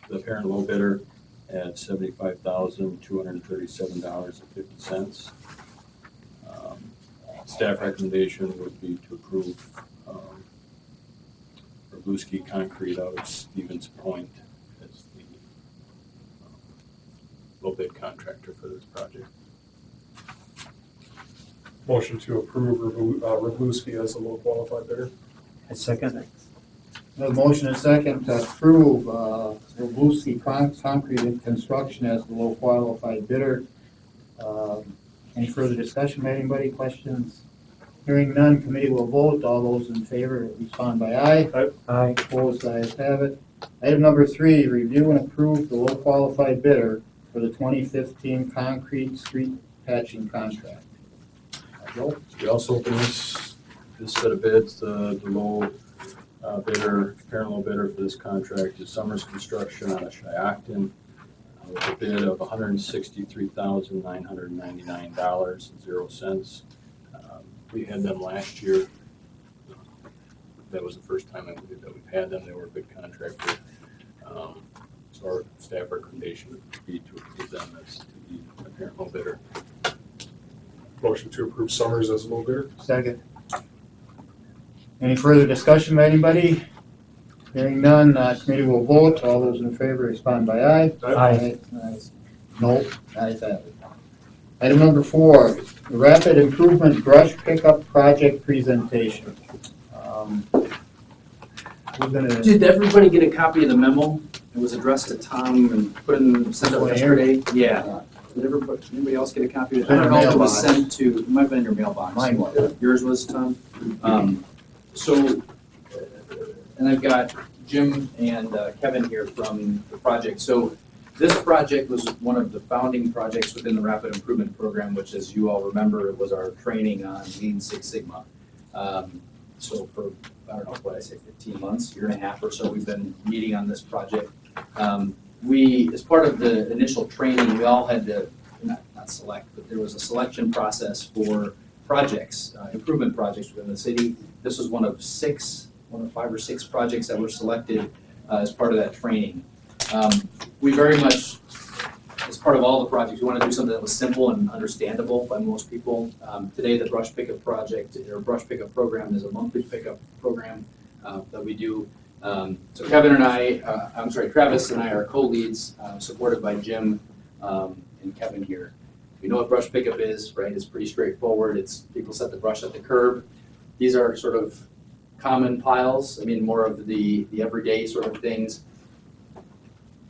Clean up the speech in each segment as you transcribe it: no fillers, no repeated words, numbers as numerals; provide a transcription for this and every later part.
the parent low bidder at $75,237.50. Staff recommendation would be to approve Vruwink Concrete out of Stevens Point as the low bid contractor for this project. Motion to approve Vruwink as a low qualified bidder. A second. A motion and second to approve Vruwink Concrete and Construction as the low qualified bidder. Any further discussion by anybody? Questions? Hearing none, committee will vote. All those in favor respond by aye. Aye. Opposed, ayes have it. Item number 3, review and approve the low qualified bidder for the 2015 concrete street patching contract. Joe? We also opened this set of bids. The low bidder, parent low bidder for this contract is Summers Construction out of Shiocton with a bid of $163,999.00. We had them last year. That was the first time I believe that we've had them. They were a good contractor. So our staff recommendation would be to approve them as the parent low bidder. Motion to approve Summers as a low bidder. Second. Any further discussion by anybody? Hearing none, committee will vote. All those in favor respond by aye. Aye. Ayes. No, ayes have it. Item number 4, the rapid improvement brush pickup project presentation. We're gonna, Did everybody get a copy of the memo? It was addressed to Tom and sent out yesterday. Yeah. Did anybody else get a copy of it? I don't know if it was sent to, it might have been in your mailbox. Mine was. Yours was, Tom? And I've got Jim and Kevin here from the project. So this project was one of the founding projects within the Rapid Improvement Program, which, as you all remember, it was our training on Lean Six Sigma. So for, I don't know, what I say, 15 months, year and a half or so, we've been meeting on this project. We, as part of the initial training, we all had to, not select, but there was a selection process for projects, improvement projects within the city. This was one of 5 or 6 projects that were selected as part of that training. We very much, as part of all the projects, we want to do something that was simple and understandable by most people. Today, the brush pickup project, or brush pickup program, is a monthly pickup program that we do. So Travis and I are co-leads, supported by Jim and Kevin here. We know what brush pickup is, right? It's pretty straightforward. It's people set the brush at the curb. These are sort of common piles. I mean, more of the everyday sort of things.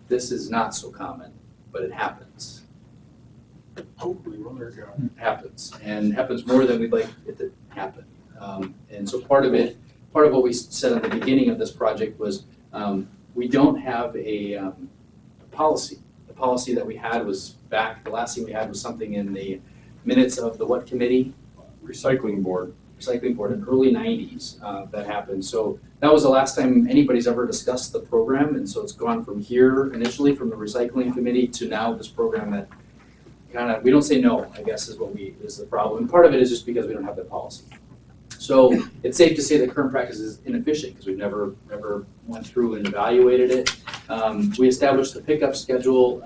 This is not so common, but it happens. Hopefully, mother God. It happens, and happens more than we'd like it to happen. And so part of what we said at the beginning of this project was we don't have a policy. The policy that we had was back, the last thing we had was something in the minutes of the what committee? Recycling board. Recycling board in early 90s that happened. So that was the last time anybody's ever discussed the program, and so it's gone from here initially from the recycling committee to now this program that kind of, we don't say no, I guess is the problem. And part of it is just because we don't have that policy. So it's safe to say that current practice is inefficient because we've never went through and evaluated it. We established the pickup schedule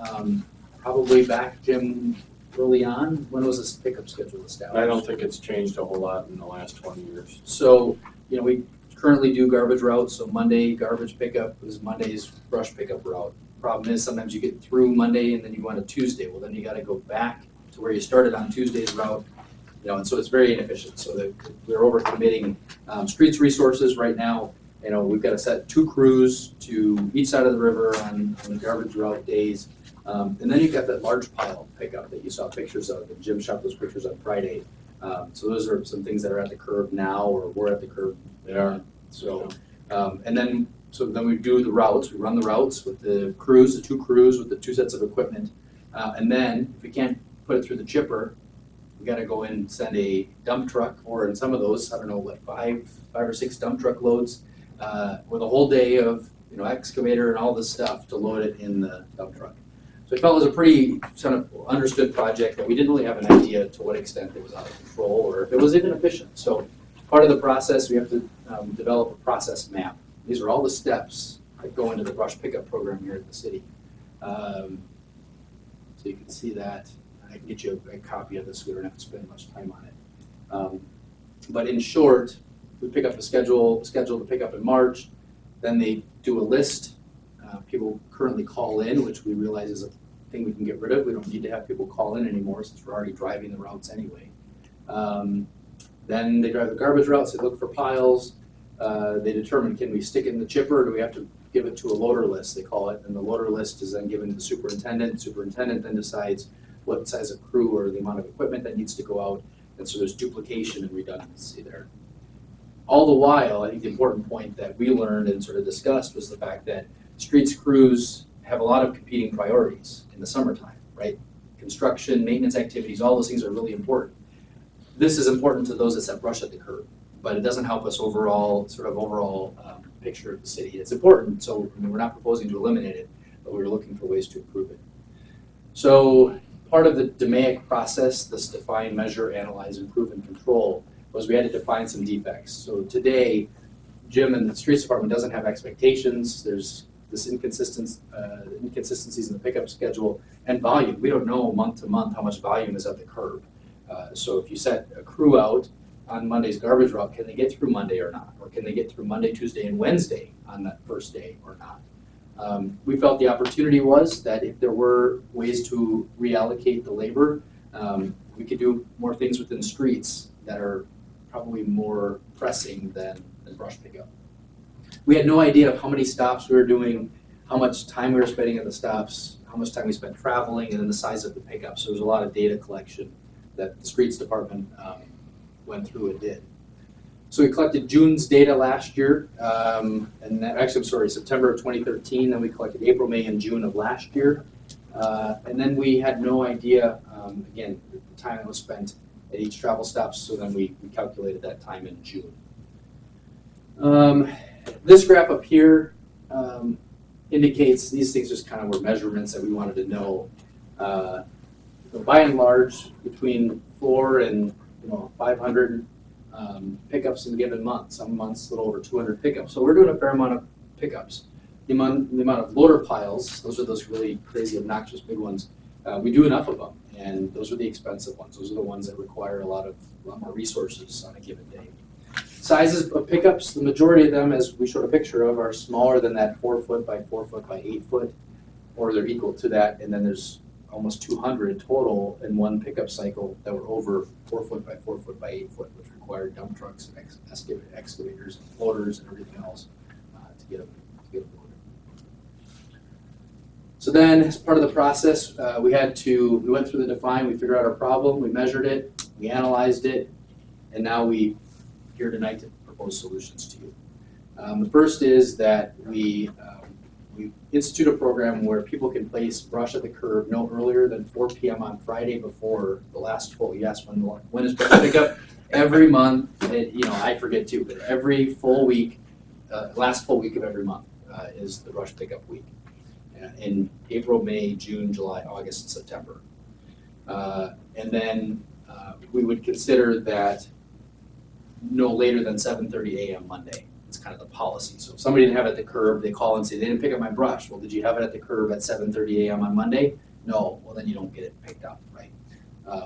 probably back, Jim, early on. When was this pickup schedule established? I don't think it's changed a whole lot in the last 20 years. So, we currently do garbage routes. So Monday garbage pickup is Monday's brush pickup route. Problem is sometimes you get through Monday and then you go on to Tuesday. Well, then you got to go back to where you started on Tuesday's route. And so it's very inefficient. So we're overcommitting streets resources right now. We've got to set 2 crews to each side of the river on the garbage route days. And then you've got that large pile pickup that you saw pictures of, and Jim shot those pictures on Friday. So those are some things that are at the curb now, or were at the curb. Yeah. So, then we do the routes. We run the routes with the crews, the 2 crews with the 2 sets of equipment. And then if we can't put it through the chipper, we got to go in and send a dump truck, or in some of those, I don't know, what, 5 or 6 dump truck loads with a whole day of excavator and all this stuff to load it in the dump truck. So I felt it was a pretty sort of understood project that we didn't really have an idea to what extent it was out of control or if it was even efficient. So part of the process, we have to develop a process map. These are all the steps go into the brush pickup program here at the city. So you can see that. I can get you a copy of this so we don't have to spend much time on it. But in short, we pick up schedule to pick up in March, then they do a list. People currently call in, which we realize is a thing we can get rid of. We don't need to have people call in anymore since we're already driving the routes anyway. Then they drive the garbage routes, they look for piles. They determine, can we stick it in the chipper or do we have to give it to a loader list, they call it. And the loader list is then given to the superintendent. Superintendent then decides what size of crew or the amount of equipment that needs to go out. And so there's duplication and redundancy there. All the while, I think the important point that we learned and sort of discussed was the fact that streets crews have a lot of competing priorities in the summertime, right? Construction, maintenance activities, all those things are really important. This is important to those that set brush at the curb, but it doesn't help us overall picture of the city. It's important, so I mean, we're not proposing to eliminate it, but we're looking for ways to improve it. So part of the DMAIC process, this define, measure, analyze, improve, and control, was we had to define some defects. So today, Jim and the streets department doesn't have expectations. There's this inconsistencies in the pickup schedule and volume. We don't know month to month how much volume is at the curb. So if you set a crew out on Monday's garbage route, can they get through Monday or not? Or can they get through Monday, Tuesday, and Wednesday on that first day or not? We felt the opportunity was that if there were ways to reallocate the labor, we could do more things within the streets that are probably more pressing than brush pickup. We had no idea of how many stops we were doing, how much time we were spending at the stops, how much time we spent traveling, and then the size of the pickup. So there was a lot of data collection that the streets department went through and did. So we collected June's data last year, and that, actually, I'm sorry, September of 2013, then we collected April, May, and June of last year. And then we had no idea, again, the time that was spent at each travel stop, so then we calculated that time in June. This graph up here indicates these things just kind of were measurements that we wanted to know. By and large, between 4 and 500 pickups in a given month. Some months a little over 200 pickups. So we're doing a fair amount of pickups. The amount of loader piles, those are those really crazy, obnoxious big ones. We do enough of them, and those are the expensive ones. Those are the ones that require a lot more resources on a given day. Sizes of pickups, the majority of them, as we showed a picture of, are smaller than that 4 foot by 4 foot by 8 foot, or they're equal to that. And then there's almost 200 total in one pickup cycle that were over 4 foot by 4 foot by 8 foot, which required dump trucks and excavators and loaders and everything else to get them loaded. So then, as part of the process, we went through the define, we figured out our problem, we measured it, we analyzed it, and now we're here tonight to propose solutions to you. The first is that we institute a program where people can place brush at the curb no earlier than 4 p.m. on Friday before the last full, when is brush pickup? Every month, I forget too, but every full week, last full week of every month is the brush pickup week. In April, May, June, July, August, and September. And then we would consider that no later than 7:30 a.m. Monday. It's kind of the policy. So if somebody didn't have it at the curb, they call and say, they didn't pick up my brush. Well, did you have it at the curb at 7:30 a.m. on Monday? No. Well, then you don't get it picked up, right?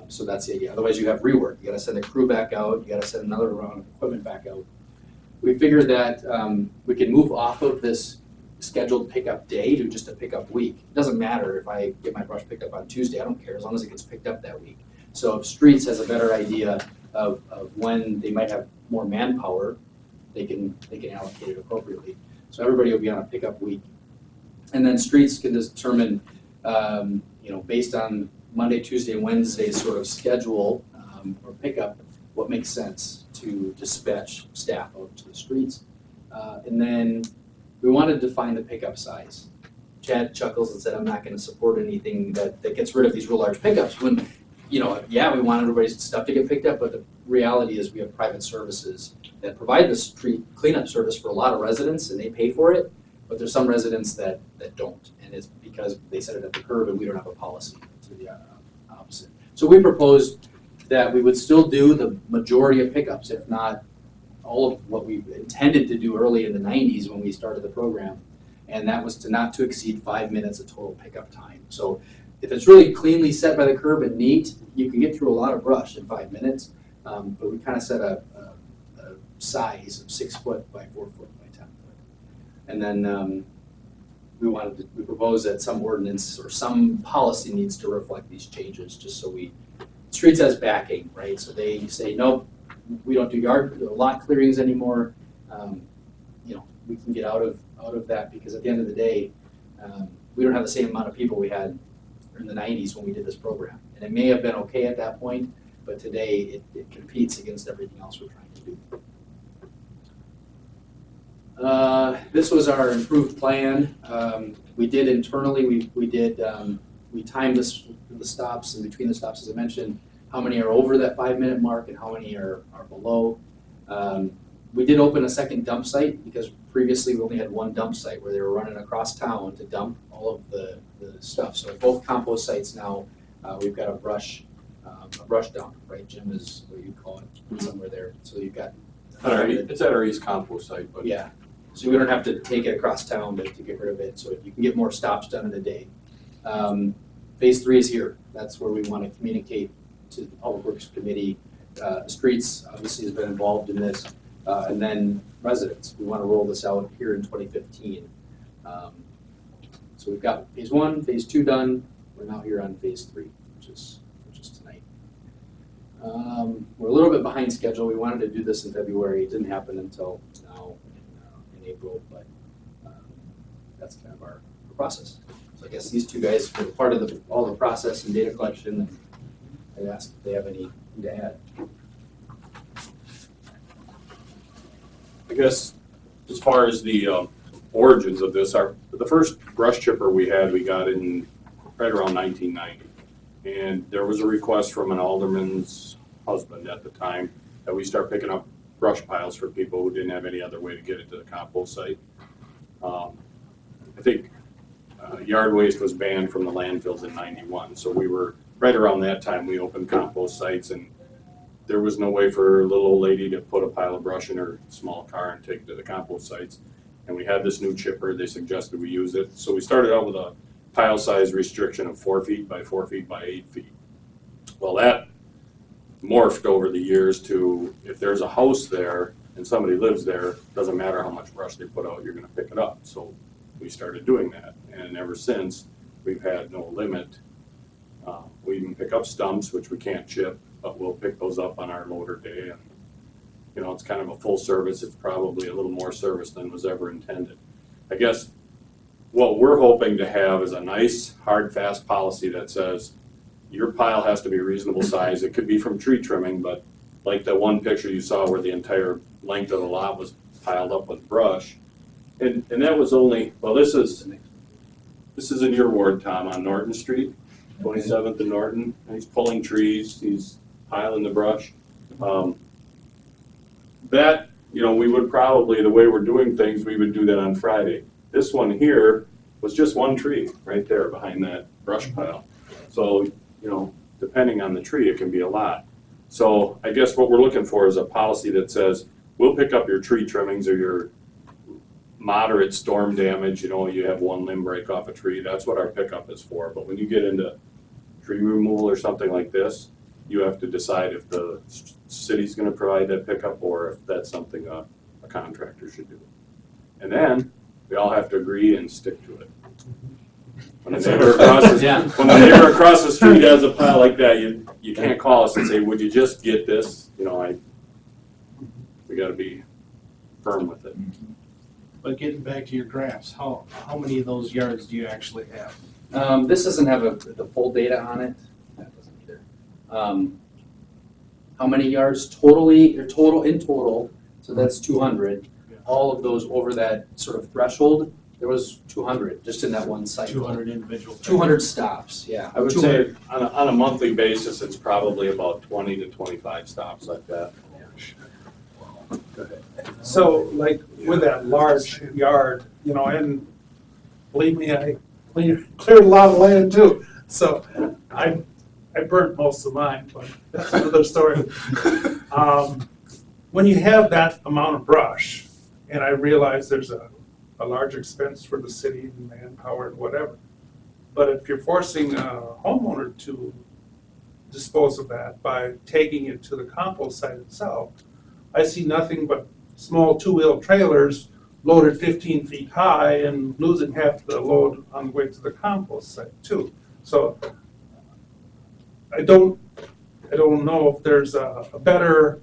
So that's the idea. Otherwise, you have rework. You got to send a crew back out. You got to send another round of equipment back out. We figured that we can move off of this scheduled pickup day to just a pickup week. It doesn't matter if I get my brush picked up on Tuesday. I don't care as long as it gets picked up that week. So if Streets has a better idea of when they might have more manpower, they can allocate it appropriately. So everybody will be on a pickup week. And then Streets can determine, based on Monday, Tuesday, and Wednesday sort of schedule or pickup, what makes sense to dispatch staff out to the streets. And then we wanted to define the pickup size. Chad chuckles and said, I'm not going to support anything that gets rid of these real large pickups. When, we want everybody's stuff to get picked up, but the reality is we have private services that provide the street cleanup service for a lot of residents, and they pay for it, but there's some residents that don't, and it's because they set it at the curb and we don't have a policy to the opposite. So we proposed that we would still do the majority of pickups, if not all of what we intended to do early in the 90s when we started the program, and that was not to exceed 5 minutes of total pickup time. So if it's really cleanly set by the curb and neat, you can get through a lot of brush in 5 minutes. But we kind of set a size of 6 foot by 4 foot by 10 foot. And then we proposed that some ordinance or some policy needs to reflect these changes, just so streets has backing, right? So they say, nope, we don't do lot clearings anymore. We can get out of that, because at the end of the day, we don't have the same amount of people we had in the 90s when we did this program. And it may have been okay at that point, but today it competes against everything else we're trying to do. This was our improved plan. We did internally, we timed the stops, and between the stops, as I mentioned, how many are over that 5 minute mark and how many are below. We did open a second dump site, because previously we only had one dump site where they were running across town to dump all of the stuff. So at both compost sites now, we've got a brush dump, right? Jim is what you call it, somewhere there. So you've got. It's at our East compost site, but. Yeah. So we don't have to take it across town to get rid of it, so you can get more stops done in a day. Phase 3 is here. That's where we want to communicate to the Public Works Committee. Streets obviously has been involved in this, and then residents. We want to roll this out here in 2015. So we've got phase 1, phase 2 done. We're now here on phase 3, which is tonight. We're a little bit behind schedule. We wanted to do this in February. It didn't happen until now in April, but that's kind of our process. So I guess these two guys were part of all the process and data collection, and I asked if they have anything to add. I guess as far as the origins of this, the first brush chipper we got in right around 1990. And there was a request from an alderman's husband at the time that we start picking up brush piles for people who didn't have any other way to get it to the compost site. I think yard waste was banned from the landfills in 91. So we were, right around that time, we opened compost sites, and there was no way for a little old lady to put a pile of brush in her small car and take it to the compost sites. And we had this new chipper. They suggested we use it. So we started out with a pile size restriction of 4 feet by 4 feet by 8 feet. Well, that morphed over the years to, if there's a house there and somebody lives there, doesn't matter how much brush they put out, you're gonna pick it up. So we started doing that. And ever since, we've had no limit. We even pick up stumps, which we can't chip, but we'll pick those up on our loader day. And it's kind of a full service. It's probably a little more service than was ever intended. I guess what we're hoping to have is a nice, hard, fast policy that says your pile has to be reasonable size. It could be from tree trimming, but like the one picture you saw where the entire length of the lot was piled up with brush. And that was only, well, this is in your ward, Tom, on Norton Street, 27th and Norton. And he's pulling trees, he's piling the brush. That, we would probably, the way we're doing things, we would do that on Friday. This one here was just one tree right there behind that brush pile. So, depending on the tree, it can be a lot. So I guess what we're looking for is a policy that says, we'll pick up your tree trimmings or your moderate storm damage, you have one limb break off a tree, that's what our pickup is for. But when you get into tree removal or something like this, you have to decide if the city's gonna provide that pickup or if that's something a contractor should do. And then we all have to agree and stick to it. When the neighbor across the street has a pile like that, you can't call us and say, would you just get this? We gotta be firm with it. But getting back to your graphs, how many of those yards do you actually have? This doesn't have the full data on it. That doesn't either. How many yards in total, so that's 200. Yeah. All of those over that sort of threshold, there was 200 just in that one cycle. 200 individual. 200 stops, yeah. I would say on a monthly basis, it's probably about 20 to 25 stops like that. Go ahead. So like with that large yard, and believe me, I cleared a lot of land too. So I burnt most of mine, but that's another story. When you have that amount of brush, and I realize there's a a large expense for the city, manpower and whatever. But if you're forcing a homeowner to dispose of that by taking it to the compost site itself, I see nothing but small two-wheel trailers loaded 15 feet high and losing half the load on the way to the compost site too. So I don't know if there's a better,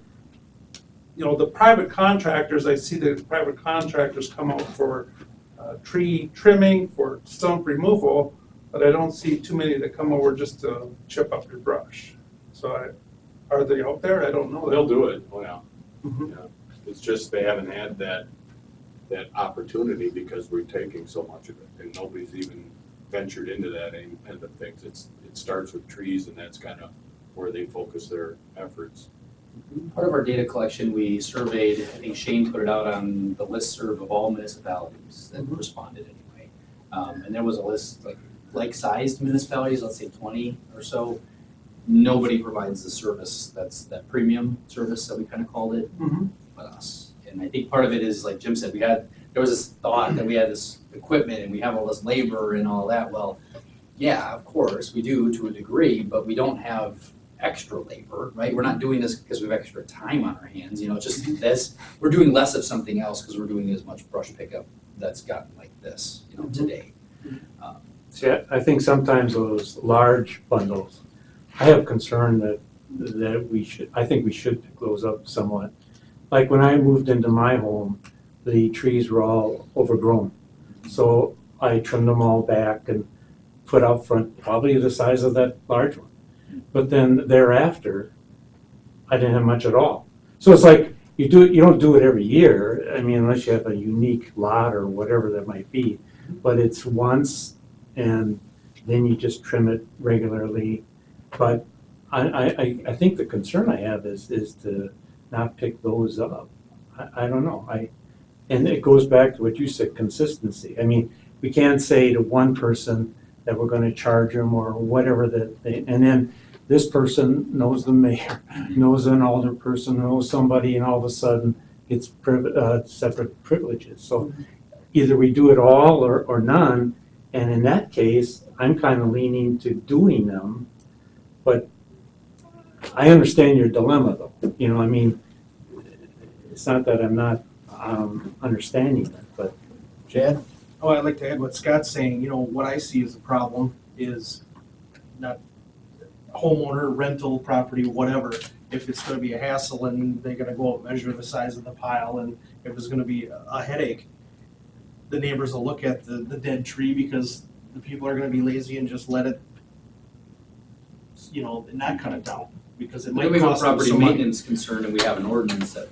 the private contractors, I see the private contractors come out for tree trimming, for stump removal, but I don't see too many that come over just to chip up your brush. So are they out there? I don't know. They'll do it, oh yeah. Mhm. Yeah. It's just they haven't had that opportunity because we're taking so much of it, and nobody's even ventured into that end of things. It starts with trees, and that's kind of where they focus their efforts. Part of our data collection, we surveyed, I think Shane put it out on the listserv of all municipalities that responded anyway. And there was a list, like-sized municipalities, let's say 20 or so. Nobody provides the service, that's that premium service that we kind of called it, Mhm. but us. And I think part of it is, like Jim said, there was this thought that we had this equipment and we have all this labor and all that. Well, yeah, of course, we do to a degree, but we don't have extra labor, right? We're not doing this because we have extra time on our hands, just this. We're doing less of something else because we're doing as much brush pickup that's gotten like this, today. See, I think sometimes those large bundles, I have concern that I think we should pick those up somewhat. Like when I moved into my home, the trees were all overgrown. So I trimmed them all back and put out front, probably the size of that large one. But then thereafter, I didn't have much at all. So it's like, you don't do it every year, unless you have a unique lot or whatever that might be. But it's once, and then you just trim it regularly. But I think the concern I have is to not pick those up. I don't know. And it goes back to what you said, consistency. We can't say to one person that we're gonna charge them or whatever and then this person knows the mayor, knows an alder person, knows somebody, and all of a sudden gets separate privileges. So either we do it all or none, and in that case, I'm kind of leaning to doing them, but I understand your dilemma though. It's not that I'm not understanding it, but. Chad? Oh, I'd like to add what Scott's saying. What I see as a problem is not homeowner, rental property, whatever. If it's gonna be a hassle and they're gonna go out and measure the size of the pile, and if it's gonna be a headache, the neighbors will look at the dead tree because the people are gonna be lazy and just let it, not cut it down, because it might We have a cost them property some money. maintenance concern and we have an ordinance that,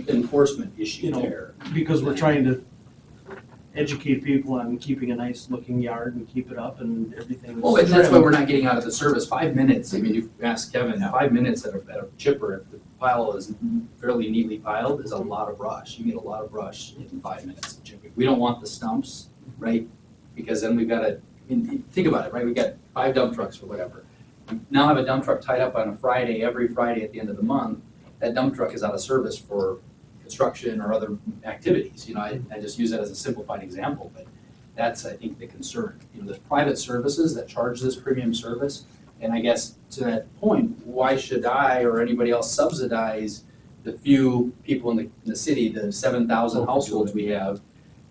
enforcement issue there. Because we're trying to educate people on keeping a nice looking yard and keep it up and everything. Well, and that's why we're not getting out of the service. 5 minutes, you asked Kevin, 5 minutes at a chipper, if the pile is fairly neatly piled, is a lot of brush. You get a lot of brush in 5 minutes of chipping. We don't want the stumps, right? Because then we've got to, think about it, right? We've got 5 dump trucks or whatever. We now have a dump truck tied up on a Friday, every Friday at the end of the month. That dump truck is out of service for construction or other activities. I just use that as a simplified example, but that's, I think, the concern. There's private services that charge this premium service, and I guess to that point, why should I or anybody else subsidize the few people in the city, the 7,000 households we have,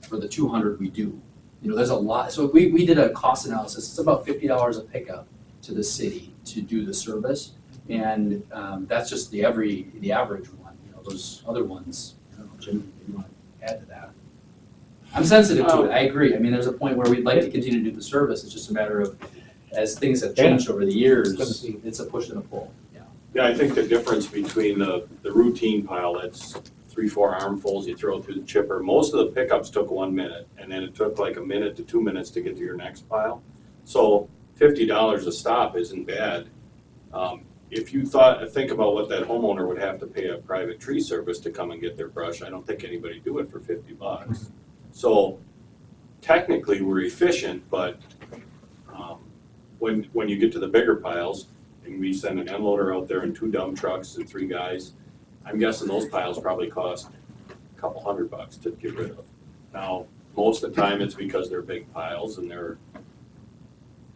for the 200 we do? There's a lot. So we did a cost analysis. It's about $50 a pickup to the city to do the service, and that's just the average one. Those other ones, I don't know, Jim, if you want to add to that. I'm sensitive to it, I agree. There's a point where we'd like to continue to do the service. It's just a matter of, as things have changed over the years, it's a push and a pull. Yeah, I think the difference between the routine pile, that's 3-4 armfuls you throw through the chipper, most of the pickups took 1 minute, and then it took like a minute to 2 minutes to get to your next pile. So $50 a stop isn't bad. If you think about what that homeowner would have to pay a private tree service to come and get their brush, I don't think anybody'd do it for $50. So technically, we're efficient, but when you get to the bigger piles, and we send an unloader out there and 2 dump trucks and 3 guys, I'm guessing those piles probably cost a couple $100 to get rid of. Now, most of the time it's because they're big piles and they're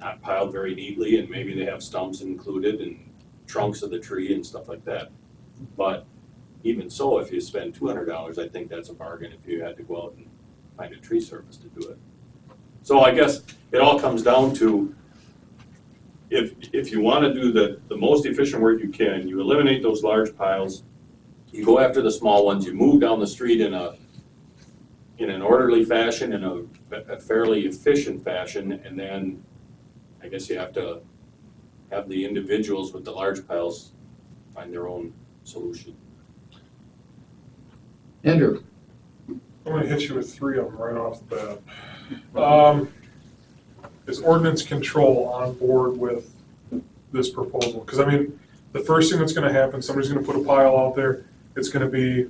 not piled very neatly, and maybe they have stumps included and trunks of the tree and stuff like that. But even so, if you spend $200, I think that's a bargain if you had to go out and find a tree service to do it. So I guess it all comes down to, if you wanna do the most efficient work you can, you eliminate those large piles, you go after the small ones, you move down the street in an orderly fashion, in a fairly efficient fashion, and then I guess you have to have the individuals with the large piles find their own solution. Andrew? I'm gonna hit you with three of them right off the bat. Is ordinance control on board with this proposal? Because I mean, the first thing that's gonna happen, somebody's gonna put a pile out there, it's gonna be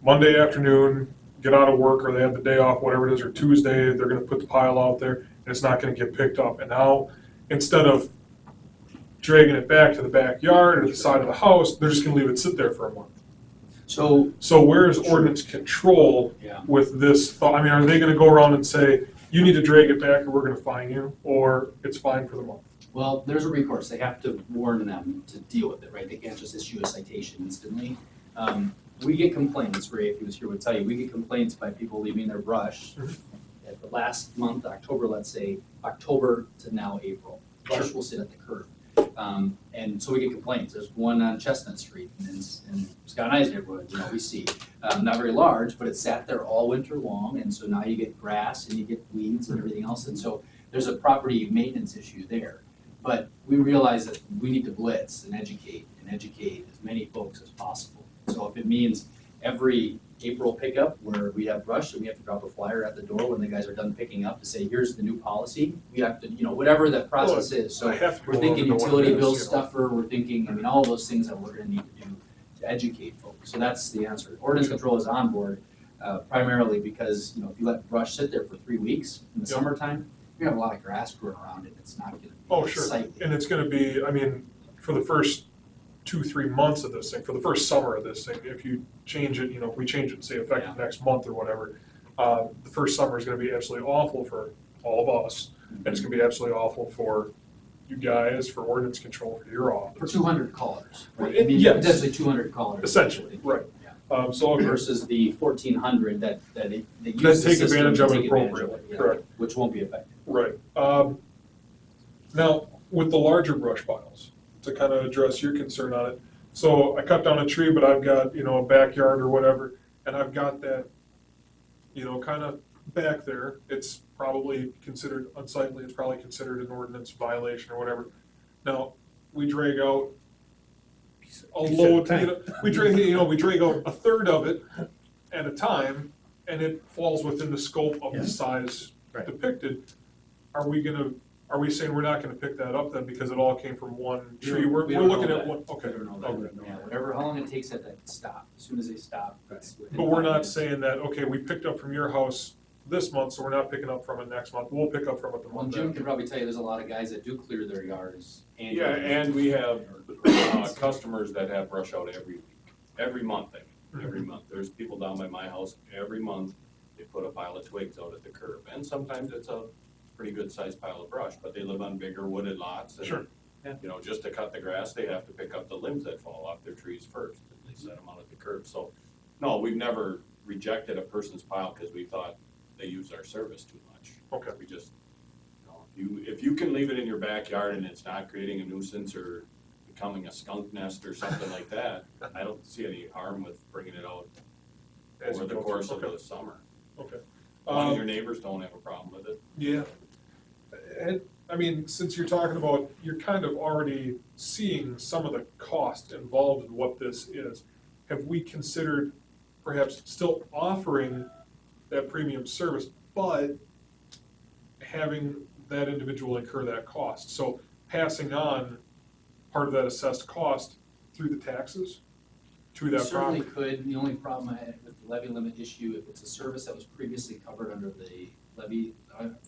Monday afternoon, get out of work, or they have the day off, whatever it is, or Tuesday, they're gonna put the pile out there, and it's not gonna get picked up. And now, instead of dragging it back to the backyard or the side of the house, they're just gonna leave it sit there for a month. So, where is ordinance control Yeah. with this thought? I mean, are they gonna go around and say, you need to drag it back or we're gonna fine you, or it's fine for the month? Well, there's a recourse. They have to warn them to deal with it, right? They can't just issue a citation instantly. We get complaints, Ray, if he was here, would tell you, we get complaints by people leaving their brush at the last month, October, let's say, October to now April. Brush will sit at the curb. And so we get complaints. There's one on Chestnut Street in Scott and I's neighborhood, we see. Not very large, but it sat there all winter long, and so now you get grass and you get weeds and everything else, and so there's a property maintenance issue there. But we realize that we need to blitz and educate as many folks as possible. So if it means every April pickup where we have brush and we have to drop a flyer at the door when the guys are done picking up to say, here's the new policy, we have to, whatever that process is. So I have to we're go thinking over to what utility it is, bill you know. stuffer, we're thinking, all those things that we're gonna need to do to educate folks. So that's the answer. Ordinance control is on board, primarily because, if you let brush sit there for 3 weeks in the Yep. summertime, you're gonna have a lot of grass growing around it, it's not gonna be Oh, sure. sightly. And it's gonna be, I mean, for the first 2-3 months of this thing, for the first summer of this thing, if you change it, if we change it, say effective next month or whatever, the first summer is gonna be absolutely awful for all of us, and it's gonna be absolutely awful for you guys, for ordinance control, for your office. For 200 callers, right? Yes. Potentially 200 callers. Essentially, right. So, okay, Versus the 1,400 that use That the take system advantage to of it take advantage appropriately, yeah, correct. Which won't be affected. right. Now, with the larger brush piles, to kind of address your concern on it, so I cut down a tree, but I've got, a backyard or whatever, and I've got that, kind of back there, it's probably considered unsightly, it's probably considered an ordinance violation or whatever. Now, we drag out a load, we drag out a third of it at a time, and it falls within the scope of the size Right. depicted. Are we saying we're not gonna pick that up then because it all came from one tree? We're We don't looking know at that. one, okay. We don't know okay. that. Yeah, how long it takes at that stop, as soon as they stop, it's within But we're 5 not minutes. saying that, okay, we picked up from your house this month, so we're not picking up from it next month. We'll pick up from it the Well, month Jim after. can probably tell you, there's a lot of guys that do clear their yards annually. Yeah, and we have customers that have brush out every month. Every month. There's people down by my house, every month, they put a pile of twigs out at the curb. And sometimes it's a pretty good sized pile of brush, but they live on bigger wooded lots. And, Sure. just to cut the grass, they have to pick up the limbs that fall off their trees first. And they set them out at the curb. So, no, we've never rejected a person's pile because we thought they used our service too much. Okay. We just, if you can leave it in your backyard and it's not creating a nuisance or becoming a skunk nest or something like that, I don't see any harm with bringing it out As over you the go through. course of Okay. the summer. Okay. As long as your neighbors don't have a problem with it. Yeah. And, I mean, since you're talking about, you're kind of already seeing some of the cost involved in what this is. Have we considered perhaps still offering that premium service, but having that individual incur that cost? So passing on part of that assessed cost through the taxes to You that certainly property? could. The only problem I had with the levy limit issue, if it's a service that was previously covered under the levy,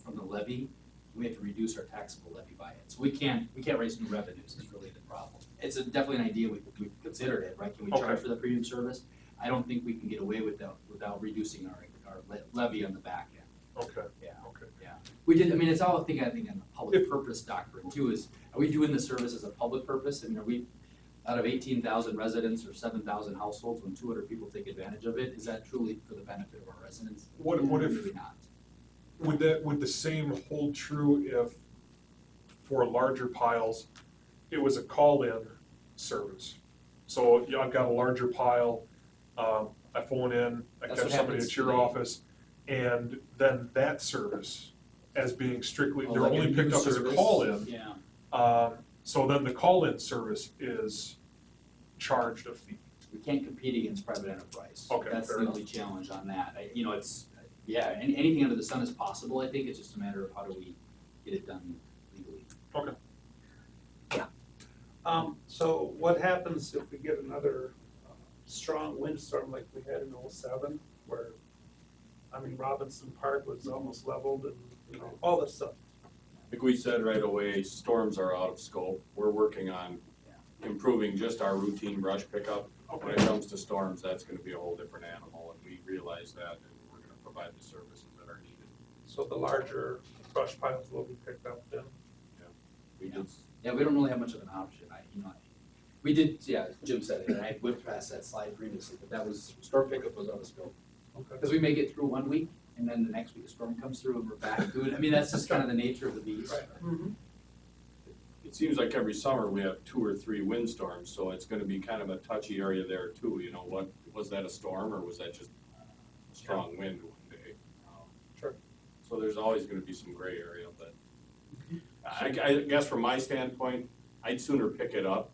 from the levy, we have to reduce our taxable levy by it. So we can't raise new revenues is really the problem. It's definitely an idea, we've considered it, right? Can we charge Okay. for the premium service? I don't think we can get away with that without reducing our levy on the back end. Okay, Yeah. okay. We did, I mean, it's all, I think, in the public purpose doctrine too, is, are we doing the service as a public purpose? I mean, are we, out of 18,000 residents or 7,000 households, when 200 people take advantage of it, is that truly for the benefit of our residents? What if- Maybe not. Would the same hold true if, for larger piles, it was a call-in service? So, yeah, I've got a larger pile, I phone in, I That's catch what somebody happens at your today. office, and then that service as being strictly, Oh, they're like a only picked new up as a service? call-in. Yeah, So then the call-in service is charged a fee. we can't compete against private enterprise. Okay, That's fair the enough. only challenge on that. You know, it's, yeah, anything under the sun is possible, I think, it's just a matter of how do we get it done legally. Okay. So what happens if we get another strong windstorm like we had in '07, where, I mean, Robinson Park was almost leveled and, you know, all this stuff? Like we said right away, storms are out of scope. We're working on improving just our routine brush pickup. When it comes to storms, that's gonna be a whole different animal, and we realize that, and we're gonna provide the services that are needed. So the larger brush piles will be picked up then? We just, Yeah, we don't really have much of an option, we did, yeah, Jim said it, and I went past that slide previously, but that was, storm pickup was out of scope. Okay. Because we may get through one week, and then the next week a storm comes through and we're back to it, I mean, that's just kind of the nature of the beast. it seems like every summer we have 2 or 3 windstorms, so it's gonna be kind of a touchy area there too, you know, what, was that a storm or was that just a strong wind one day? Sure. So there's always gonna be some gray area, but I guess from my standpoint, I'd sooner pick it up.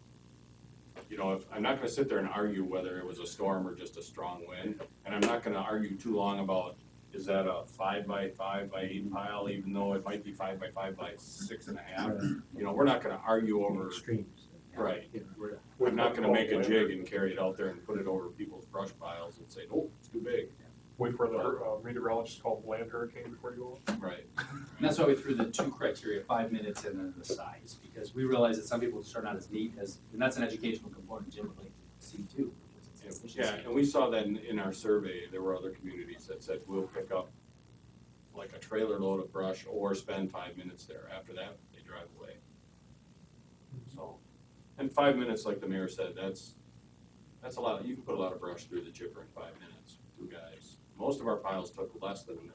You know, if, I'm not gonna sit there and argue whether it was a storm or just a strong wind, and I'm not gonna argue too long about, is that a 5 by 5 by 8 pile, even though it might be 5 by 5 by 6.5. You know, we're not gonna argue over, Extremes. right, You know, we're not gonna make a jig and carry it out there and put it over people's brush piles and say, oh, it's too big. Wait for the meteorologist to call it land hurricane before you go. Right. And that's why we threw the 2 criteria, 5 minutes and then the size, because we realize that some people just are not as neat as, and that's an educational component Jim would like to see too. because it's efficiency. Yeah, and we saw that in our survey, there were other communities that said, we'll pick up like a trailer load of brush or spend 5 minutes there. After that, they drive away. So, and 5 minutes, like the mayor said, that's a lot, you can put a lot of brush through the chipper in 5 minutes, 2 guys. Most of our piles took less than a minute.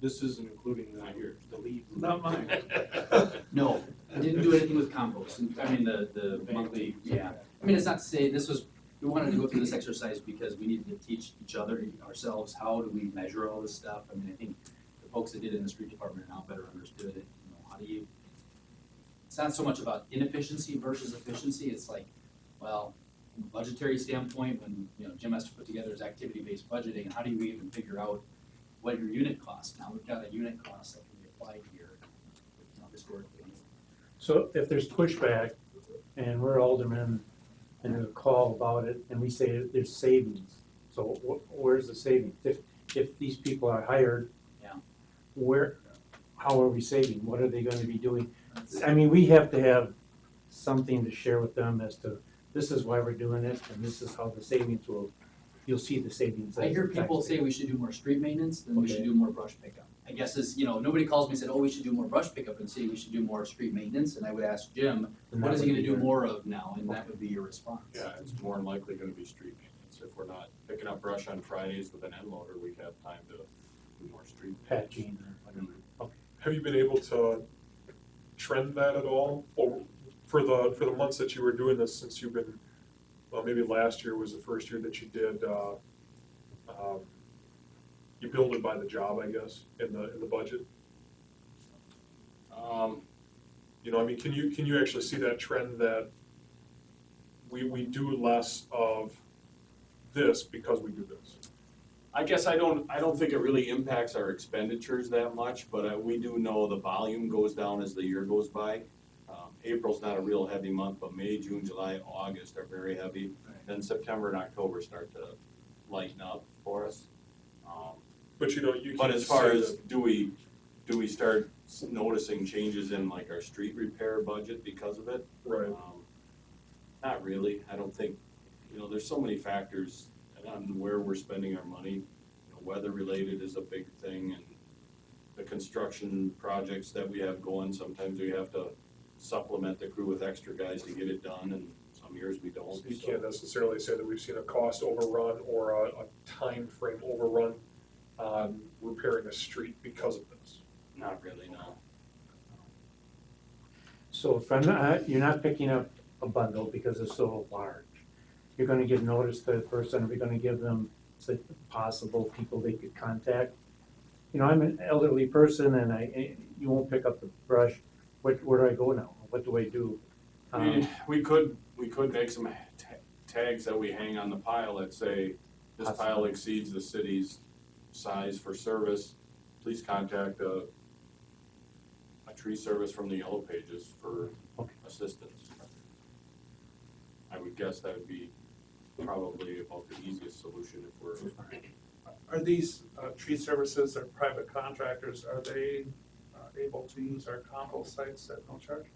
This isn't including Not yours. the leaves. Not mine. No, I didn't do anything with compost, I mean, the monthly, yeah. I mean, it's not to say, we wanted to go through this exercise because we needed to teach each other, ourselves, how do we measure all this stuff? I mean, I think the folks that did it in the street department now better understood it, you know, how do you, it's not so much about inefficiency versus efficiency, it's like, well, from a budgetary standpoint, when, you know, Jim has to put together his activity-based budgeting, and how do you even figure out what your unit costs? Now, we've got a unit cost that can be applied here, you know, historically. So if there's pushback and we're aldermen and there's a call about it and we say there's savings, so where's the savings? If these people are hired, Yeah. how are we saving? What are they gonna be doing? I mean, we have to have something to share with them as to, this is why we're doing it and this is how the savings will, you'll see the savings. I hear as the people say taxpayer. we should do more street maintenance, then we should Okay. do more brush pickup. I guess is, you know, nobody calls me and said, oh, we should do more brush pickup and say we should do more street maintenance, and I would ask Jim, And what that is he would gonna be do your- more of now, and that would be your response. Yeah, it's more than likely gonna be street maintenance. If we're not picking up brush on Fridays with an end loader, we have time to do more street maintenance. Patching or whatever. Okay. Have you been able to trend that at all? Or for the months that you were doing this, since you've been, well, maybe last year was the first year that you did, you billed it by the job, I guess, in the budget? You know, I mean, can you actually see that trend that we do less of this because we do this? I guess I don't think it really impacts our expenditures that much, but we do know the volume goes down as the year goes by. April's not a real heavy month, but May, June, July, August are very heavy. Then September and October start to lighten up for us. But you know, you But can't as far say as, that- do we start noticing changes in like our street repair budget because of it? Right. Not really, I don't think, you know, there's so many factors on where we're spending our money. You know, weather related is a big thing, and the construction projects that we have going, sometimes we have to supplement the crew with extra guys to get it done, and some years we don't. You so. can't necessarily say that we've seen a cost overrun or a time frame overrun on repairing a street because of this. Not really, no. So if I'm not, you're not picking up a bundle because it's so large, you're gonna give notice to the person, are we gonna give them say, possible people they could contact? You know, I'm an elderly person and you won't pick up the brush, where do I go now? What do I do? We could make some tags that we hang on the pile that say, this pile exceeds the city's size for service, please contact a tree service from the Yellow Pages for assistance. I would guess that would be probably about the easiest solution if we're. Are these tree services or private contractors, are they able to use our compost sites at no charge?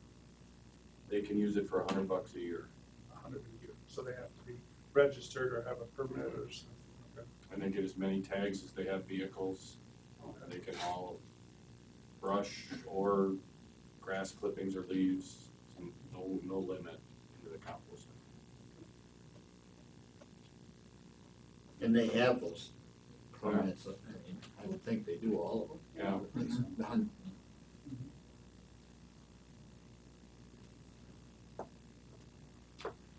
They can use it for $100 a year. 100 a year, so they have to be registered or have a permit or something. Okay. And they get as many tags as they have vehicles. They can haul brush or grass clippings or leaves, no limit into the compost. And they have those permits, I mean, I would think they do all of them. Yeah. It's done.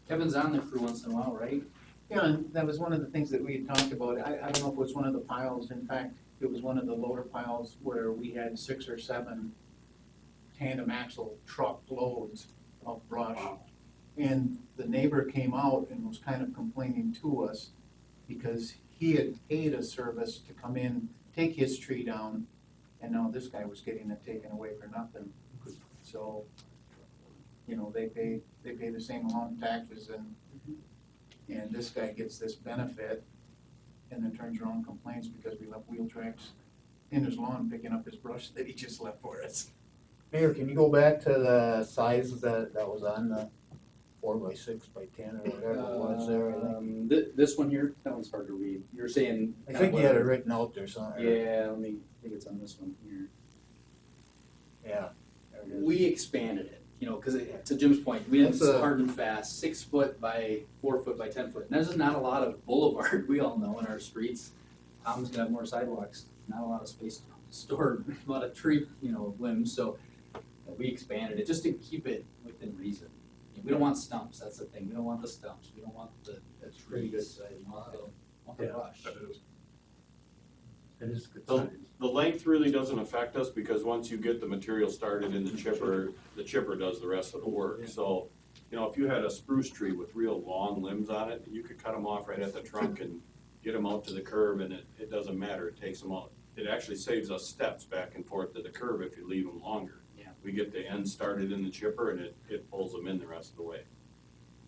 Kevin's on the crew once in a while, right? Yeah, and that was one of the things that we had talked about. I don't know if it was one of the piles, in fact, it was one of the loader piles where we had 6 or 7 tandem axle truck loads of brush. And the neighbor came out and was kind of complaining to us because he had paid a service to come in, take his tree down, and now this guy was getting it taken away for nothing. So, you know, they pay the same amount of taxes and this guy gets this benefit and then turns around and complains because we left wheel tracks in his lawn picking up his brush that he just left for us. Mayor, can you go back to the sizes that was on the 4x6x10 or whatever it was there? I think, This one here, that one's hard to read. You're saying. I think you had it written out there somewhere. Yeah, I think it's on this one here. Yeah. there it is. We expanded it, you know, because to Jim's point, we didn't That's a- hard and fast, 6 foot by 4 foot by 10 foot. And there's not a lot of boulevard, we all know, in our streets. Tom's gonna have more sidewalks, not a lot of space to store a lot of tree, you know, limbs, so we expanded it just to keep it within reason. We don't want stumps, that's the thing, we don't want the stumps, we don't want the That's pretty good trees, size we want the, model. want the brush. That is. It is good The- size. The length really doesn't affect us because once you get the material started in the chipper does the rest of the work. So, you know, if you had a spruce tree with real long limbs on it, you could cut them off right at the trunk and get them out to the curb and it doesn't matter, it takes them out. It actually saves us steps back and forth to the curb if you leave them longer. Yeah. We get the end started in the chipper and it pulls them in the rest of the way.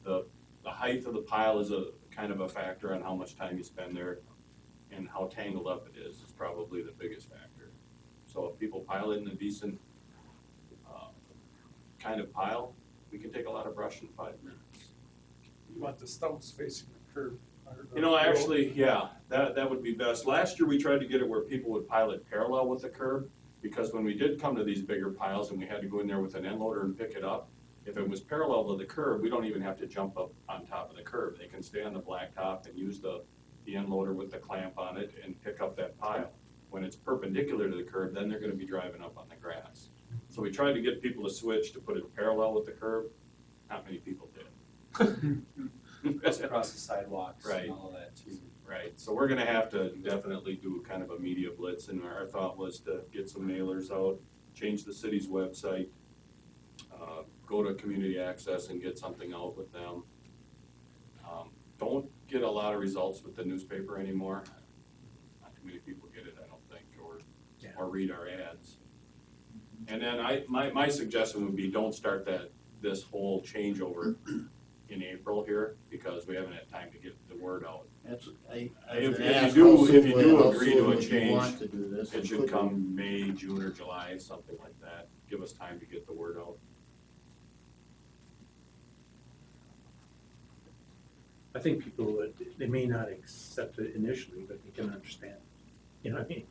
The height of the pile is a kind of a factor on how much time you spend there and how tangled up it is probably the biggest factor. So if people pile it in a decent kind of pile, we can take a lot of brush in 5 minutes. You want the stumps facing the curb. You know, actually, yeah, that would be best. Last year, we tried to get it where people would pile it parallel with the curb, because when we did come to these bigger piles and we had to go in there with an end loader and pick it up, if it was parallel to the curb, we don't even have to jump up on top of the curb. They can stay on the blacktop and use the end loader with the clamp on it and pick up that pile. When it's perpendicular to the curb, then they're gonna be driving up on the grass. So we tried to get people to switch to put it parallel with the curb. Not many people did. Plus across the sidewalks Right. and all of that too. Right, so we're gonna have to definitely do kind of a media blitz, and our thought was to get some mailers out, change the city's website, go to community access and get something out with them. Don't get a lot of results with the newspaper anymore. Not too many people get it, I don't think, or read our ads. And then my suggestion would be, don't start this whole changeover in April here, because we haven't had time to get the word out. That's, If you do agree to a change, want to do this. It should come May, June, or July, something like that. Give us time to get the word out. I think people would, they may not accept it initially, but they can understand. you know what I mean?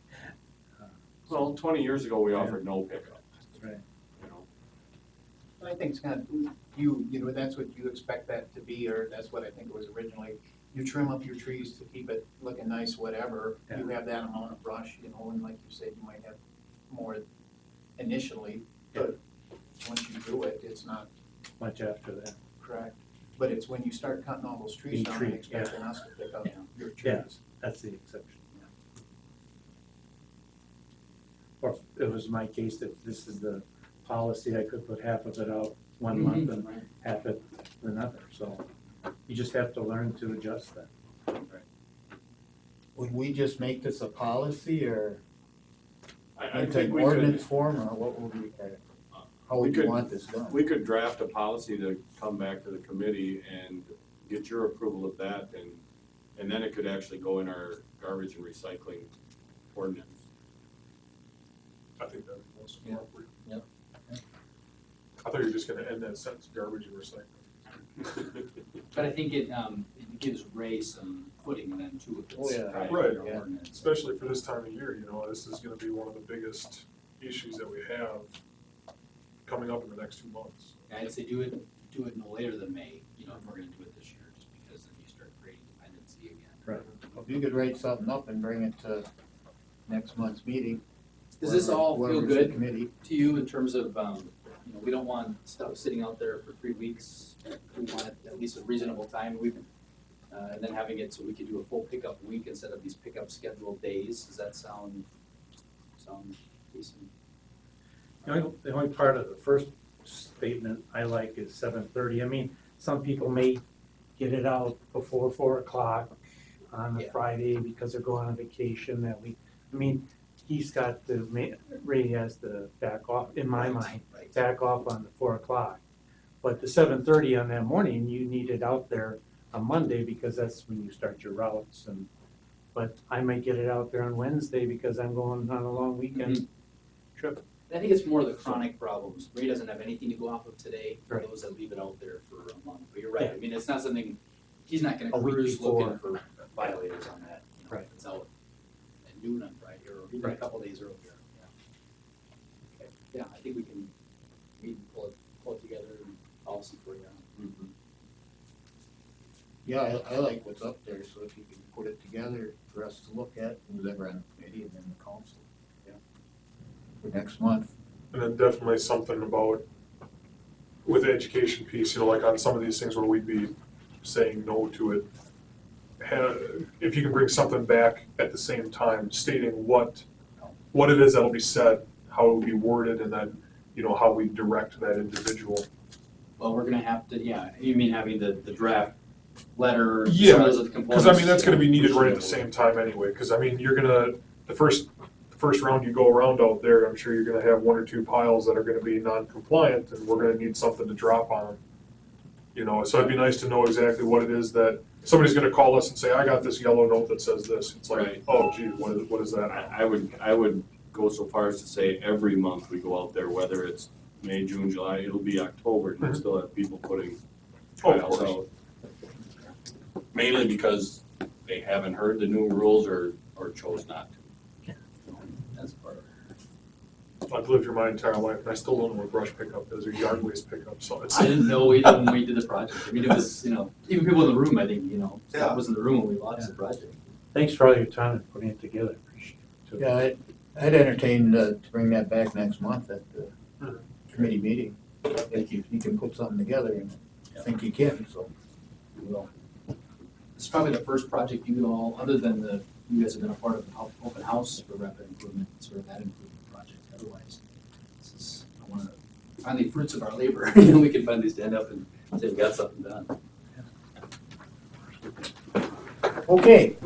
Well, 20 years ago, we offered no pickup, That's right. you know. And I think, Scott, you know, that's what you expect that to be, or that's what I think it was originally. You trim up your trees to keep it looking nice, whatever. You have that amount of brush, you know, and like you said, you might have more initially, but once you do it, it's not Much after that. correct. But it's when you start cutting all those trees down and Tree, yeah. expecting us to pick up Yeah. your Yeah. trees. That's the exception, yeah. Or if it was my case, if this is the policy, I could put half of it out one month and Right. half it another, so you just have to learn to adjust that. Would we just make this a policy or I into think an we could, ordinance form, or what would we, how We would you could- want this done? we could draft a policy to come back to the committee and get your approval of that, and then it could actually go in our garbage and recycling ordinance. I think that'd be most appropriate. Yeah. I thought you were just gonna end that sentence, garbage and recycling. But I think it gives Ray some footing then too, if Oh, it's yeah. right Right, in our yeah. ordinance. Especially for this time of year, you know, this is gonna be one of the biggest issues that we have coming up in the next 2 months. I'd say do it no later than May, you know, if we're gonna do it this year, just because then you start creating dependency again. If you could write something up and bring it to next month's meeting. Does this all feel whoever's the good Committee. to you in terms of, you know, we don't want stuff sitting out there for 3 weeks. We want it at least a reasonable time. And then having it so we could do a full pickup week instead of these pickup scheduled days. Does that sound decent? The only part of the first statement I like is 7:30. I mean, some people may get it out before 4 o'clock on the Yeah. Friday because they're going on vacation that week. I mean, Ray has to back off, in my mind, Right. back off on the 4 o'clock. But the 7:30 on that morning, you need it out there on Monday because that's when you start your routes but I might get it out there on Wednesday because I'm going on a long weekend trip. I think it's more of the chronic problems. Ray doesn't have anything to go off of today for Right. those that leave it out there for a month. But you're right. Yeah. I mean, it's not something, he's not gonna A week cruise looking before. for violators on that. You know, Right. if it's out at noon on Friday or even a Right. couple days earlier. Yeah. Okay. Yeah, I think we can pull it together and policy for you. Mhm. Yeah, I like what's up there, so if you can put it together for us to look at, who's ever on the committee and then the council. Yeah. For next month. And then definitely something about, with the education piece, you know, like on some of these things where we'd be saying no to it. If you can bring something back at the same time stating what it is that'll be said, how it will be worded, and then, you know, how we direct that individual. Well, we're gonna have to, yeah, you mean having the draft letter? Yeah, some of those components? Because I mean, that's gonna be needed right at the same time anyway, because I mean, you're gonna, the first round you go around out there, I'm sure you're gonna have 1 or 2 piles that are gonna be non-compliant, and we're gonna need something to drop on them. You know, so it'd be nice to know exactly what it is that, somebody's gonna call us and say, I got this yellow note that says this. It's like, Right. oh gee, what is that? I would go so far as to say every month we go out there, whether it's May, June, July, it'll be October, and we still have people putting Oh, of trials course. out. Mainly because they haven't heard the new rules or chose not to. That's part of it. I've lived here my entire life, and I still don't know what brush pickup is or yard waste pickup, so it's. I didn't know either when we did the project. I mean, it was, you know, even people in the room, I think, you know, Yeah. Scott was in the room when we launched the project. Thanks for all your time and putting it together, appreciate it too. Yeah, I'd entertain to bring that back next month at the committee meeting. If you can put something together, and I think you can, so. We will. It's probably the first project you all, other than you guys have been a part of the open house for rapid improvement, sort of that improvement project. Otherwise, this is, I want to find the fruits of our labor. You know, we can finally stand up and say we got something done. Okay,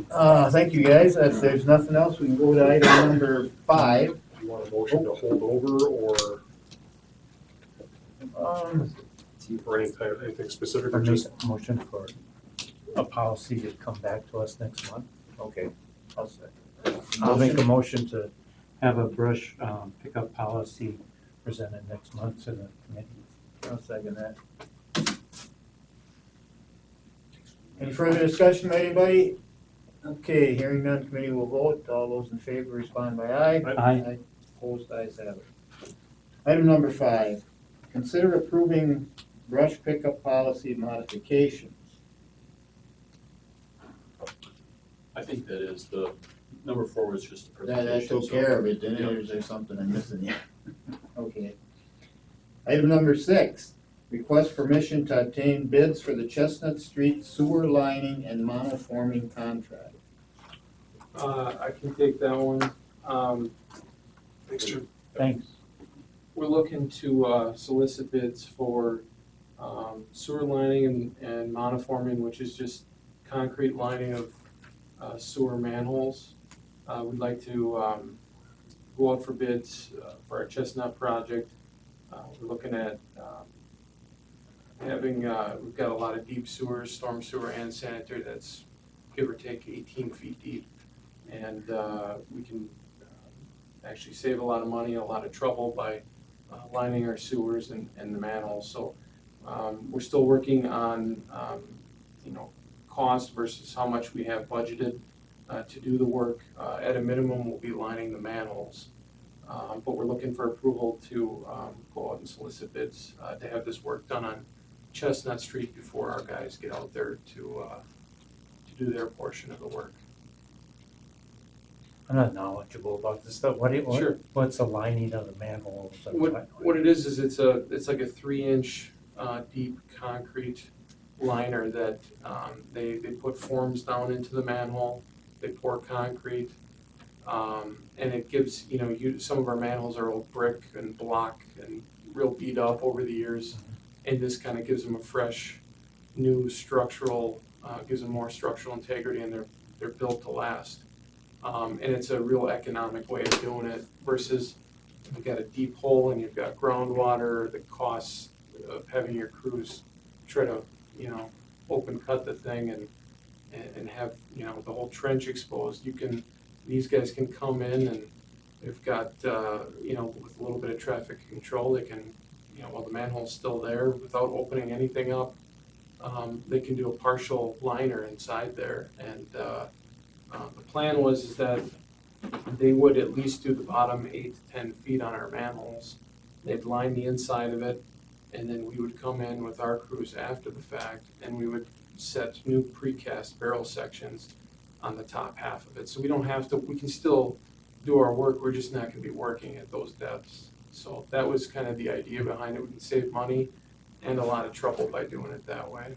thank you guys. If there's nothing else, we can go to item number 5. Do you want a motion to hold over or anything specific, Or or make just? a motion for a policy to come back to us next month. Okay, I'll say. I'll make a motion to have a brush pickup policy presented next month to the committee. I'll second that. Any further discussion by anybody? Okay, hearing none, committee will vote. All those in favor respond by aye. Aye. Opposed, ayes have it. Item number 5, consider approving brush pickup policy modifications. I think that is the, number 4 was just a That presentation. took so- care of it, didn't it, Yep. or is there something I'm missing here? Okay. Item number 6, request permission to obtain bids for the Chestnut Street sewer lining and monoforming contract. I can take that one. Thanks, Jim. Thanks. We're looking to solicit bids for sewer lining and monoforming, which is just concrete lining of sewer manholes. We'd like to go out for bids for our Chestnut project. We're looking at having, we've got a lot of deep sewers, storm sewer and sanitary, that's give or take 18 feet deep. And we can actually save a lot of money, a lot of trouble by lining our sewers and the manholes. So we're still working on, cost versus how much we have budgeted to do the work. At a minimum, we'll be lining the manholes. But we're looking for approval to go out and solicit bids to have this work done on Chestnut Street before our guys get out there to do their portion of the work. I'm not knowledgeable about this stuff. Sure. What's the lining of the manhole? What it is it's like a 3-inch deep concrete liner that they put forms down into the manhole. They pour concrete, and it gives, some of our manholes are old brick and block and real beat up over the years. And this kind of gives them a fresh, new structural, gives them more structural integrity, and they're built to last. And it's a real economic way of doing it versus you've got a deep hole and you've got groundwater, the costs of having your crews try to, open cut the thing and have, the whole trench exposed. These guys can come in and they've got, with a little bit of traffic control, they can, while the manhole's still there, without opening anything up, they can do a partial liner inside there. And the plan was that they would at least do the bottom 8 to 10 feet on our manholes. They'd line the inside of it, and then we would come in with our crews after the fact, and we would set new precast barrel sections on the top half of it. So we don't have to, we can still do our work, we're just not gonna be working at those depths. So that was kind of the idea behind it. We can save money and a lot of trouble by doing it that way.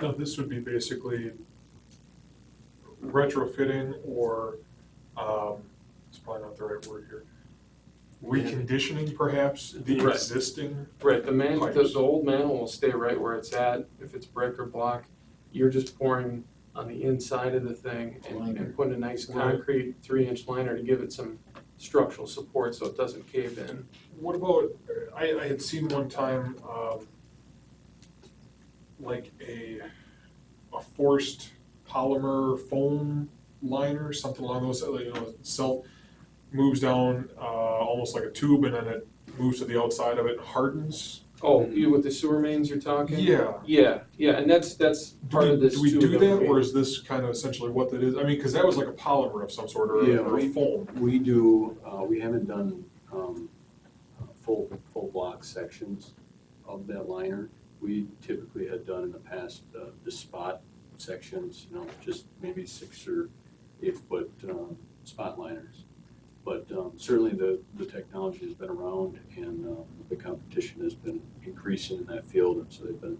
No, this would be basically retrofitting or, it's probably not the right word here, reconditioning perhaps the Right. existing. Right, Pipes. the old manhole will stay right where it's at. If it's brick or block, you're just pouring on the inside of the thing and putting a nice Right. concrete 3-inch liner to give it some structural support so it doesn't cave in. What about, I had seen one time, like a forced polymer foam liner, something along those, itself moves down, almost like a tube, and then it moves to the outside of it and hardens. Oh, you with the sewer mains you're talking? Yeah. Yeah, and that's part of this Do we too. do that, we- or is this kind of essentially what that is? I mean, because that was like a polymer of some sort, or Yeah, or a foam. We do, we haven't done full block sections of that liner. We typically had done in the past the spot sections, just maybe 6 or 8 foot spot liners. But certainly the technology has been around, and the competition has been increasing in that field, and so they've been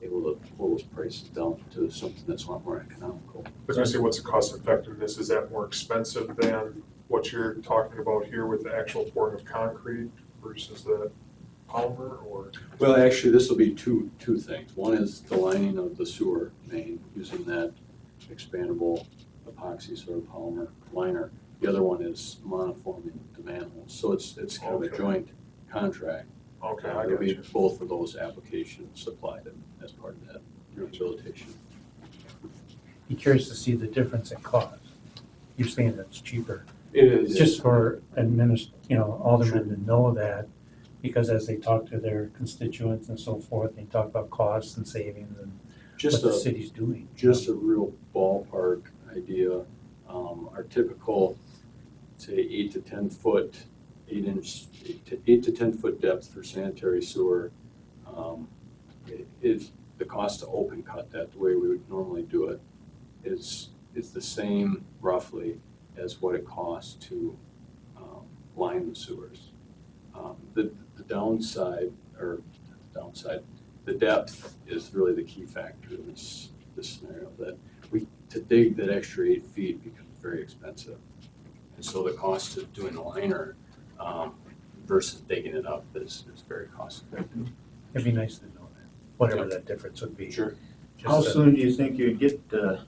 able to pull those prices down to something that's a lot more economical. I was gonna say, what's the cost effectiveness? Is that more expensive than what you're talking about here with the actual pouring of concrete versus the polymer, or? Well, actually, this will be two things. One is the lining of the sewer main using that expandable epoxy sort of polymer liner. The other one is monoforming the manholes. So it's kind of a Okay. joint contract. Okay, I There'll got be you. both of those applications supplied as part of that rehabilitation. Be curious to see the difference in cost. You're saying it's cheaper. It is. Just for aldermen to know that, because as they talk to their constituents and so forth, they talk about costs and savings and what Just the a, city's doing. just a real ballpark, idea. Our typical, say, 8 to 10 foot, 8 to 10 foot depth for sanitary sewer is the cost to open cut that the way we would normally do it is the same roughly as what it costs to line the sewers. The downside, the depth is really the key factor in this scenario. That to dig that extra 8 feet becomes very expensive, and so the cost of doing a liner versus digging it up is very cost effective. It'd be nice to know that, whatever that difference would be. Sure. How soon do you think you'd get, put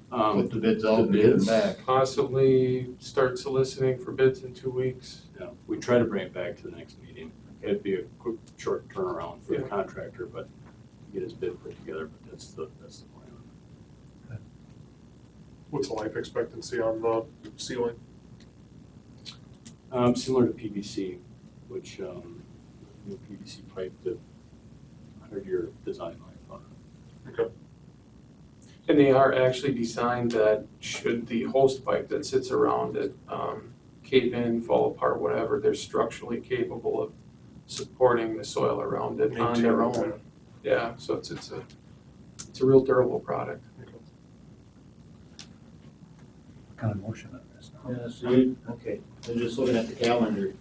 the bids out and get them back? Possibly start soliciting for bids in 2 weeks. Yeah, we try to bring it back to the next meeting. It'd be a quick, short turnaround for the Yeah. contractor, but get his bid put together, but that's the plan. What's the life expectancy on the ceiling? Similar to PVC, which, PVC pipe, the 100-year design life on it. Okay. And they are actually designed that should the host pipe that sits around it cave in, fall apart, whatever, they're structurally capable of supporting the soil around it on their Maintain own. it. Yeah, so it's a real durable product. What kind of motion on this now? Yeah, see, okay, I'm just looking at the calendar.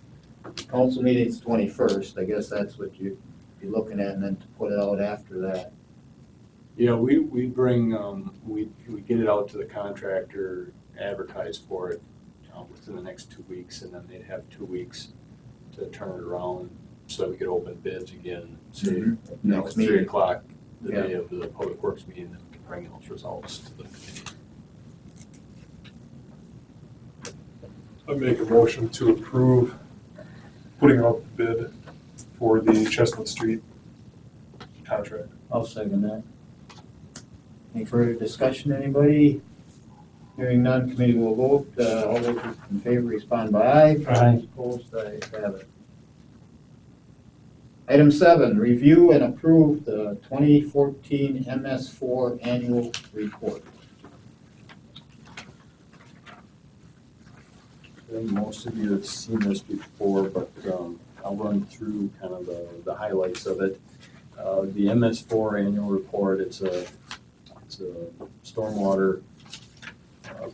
Council meeting's 21st, I guess that's what you'd be looking at, and then to put it out after that. Yeah, we bring, we get it out to the contractor, advertise for it within the next 2 weeks, and then they'd have 2 weeks to turn it around so that we could open bids again, say, Next 3 meeting. o'clock the Yeah. day of the public works meeting, then we can bring those results to the committee. I make a motion to approve putting out the bid for the Chestnut Street contract. I'll second that. Any further discussion, anybody? Hearing none, committee will vote. All those in favor respond by aye. Aye. Opposed, ayes have it. Item 7, review and approve the 2014 MS4 annual report. I think most of you have seen this before, but I'll run through kind of the highlights of it. The MS4 annual report, it's a stormwater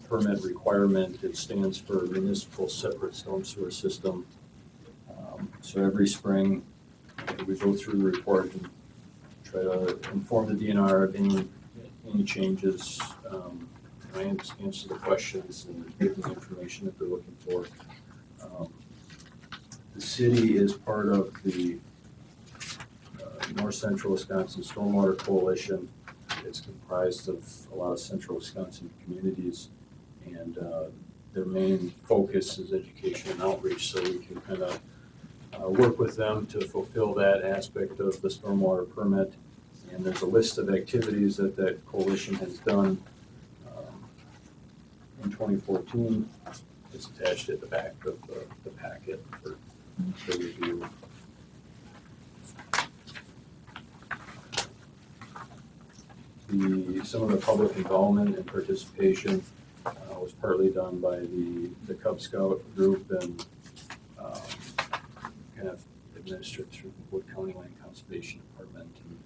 permit requirement. It stands for Municipal Separate Storm Sewer System. So every spring, we go through the report and try to inform the DNR of any changes, answer the questions and give them the information that they're looking for. The city is part of the North Central Wisconsin Stormwater Coalition. It's comprised of a lot of central Wisconsin communities, and their main focus is education and outreach, so we can kind of work with them to fulfill that aspect of the stormwater permit. And there's a list of activities that that coalition has done in 2014. It's attached at the back of the packet for review. Some of the public involvement and participation was partly done by the Cub Scout group and kind of administered through the Wood County Land Conservation Department, and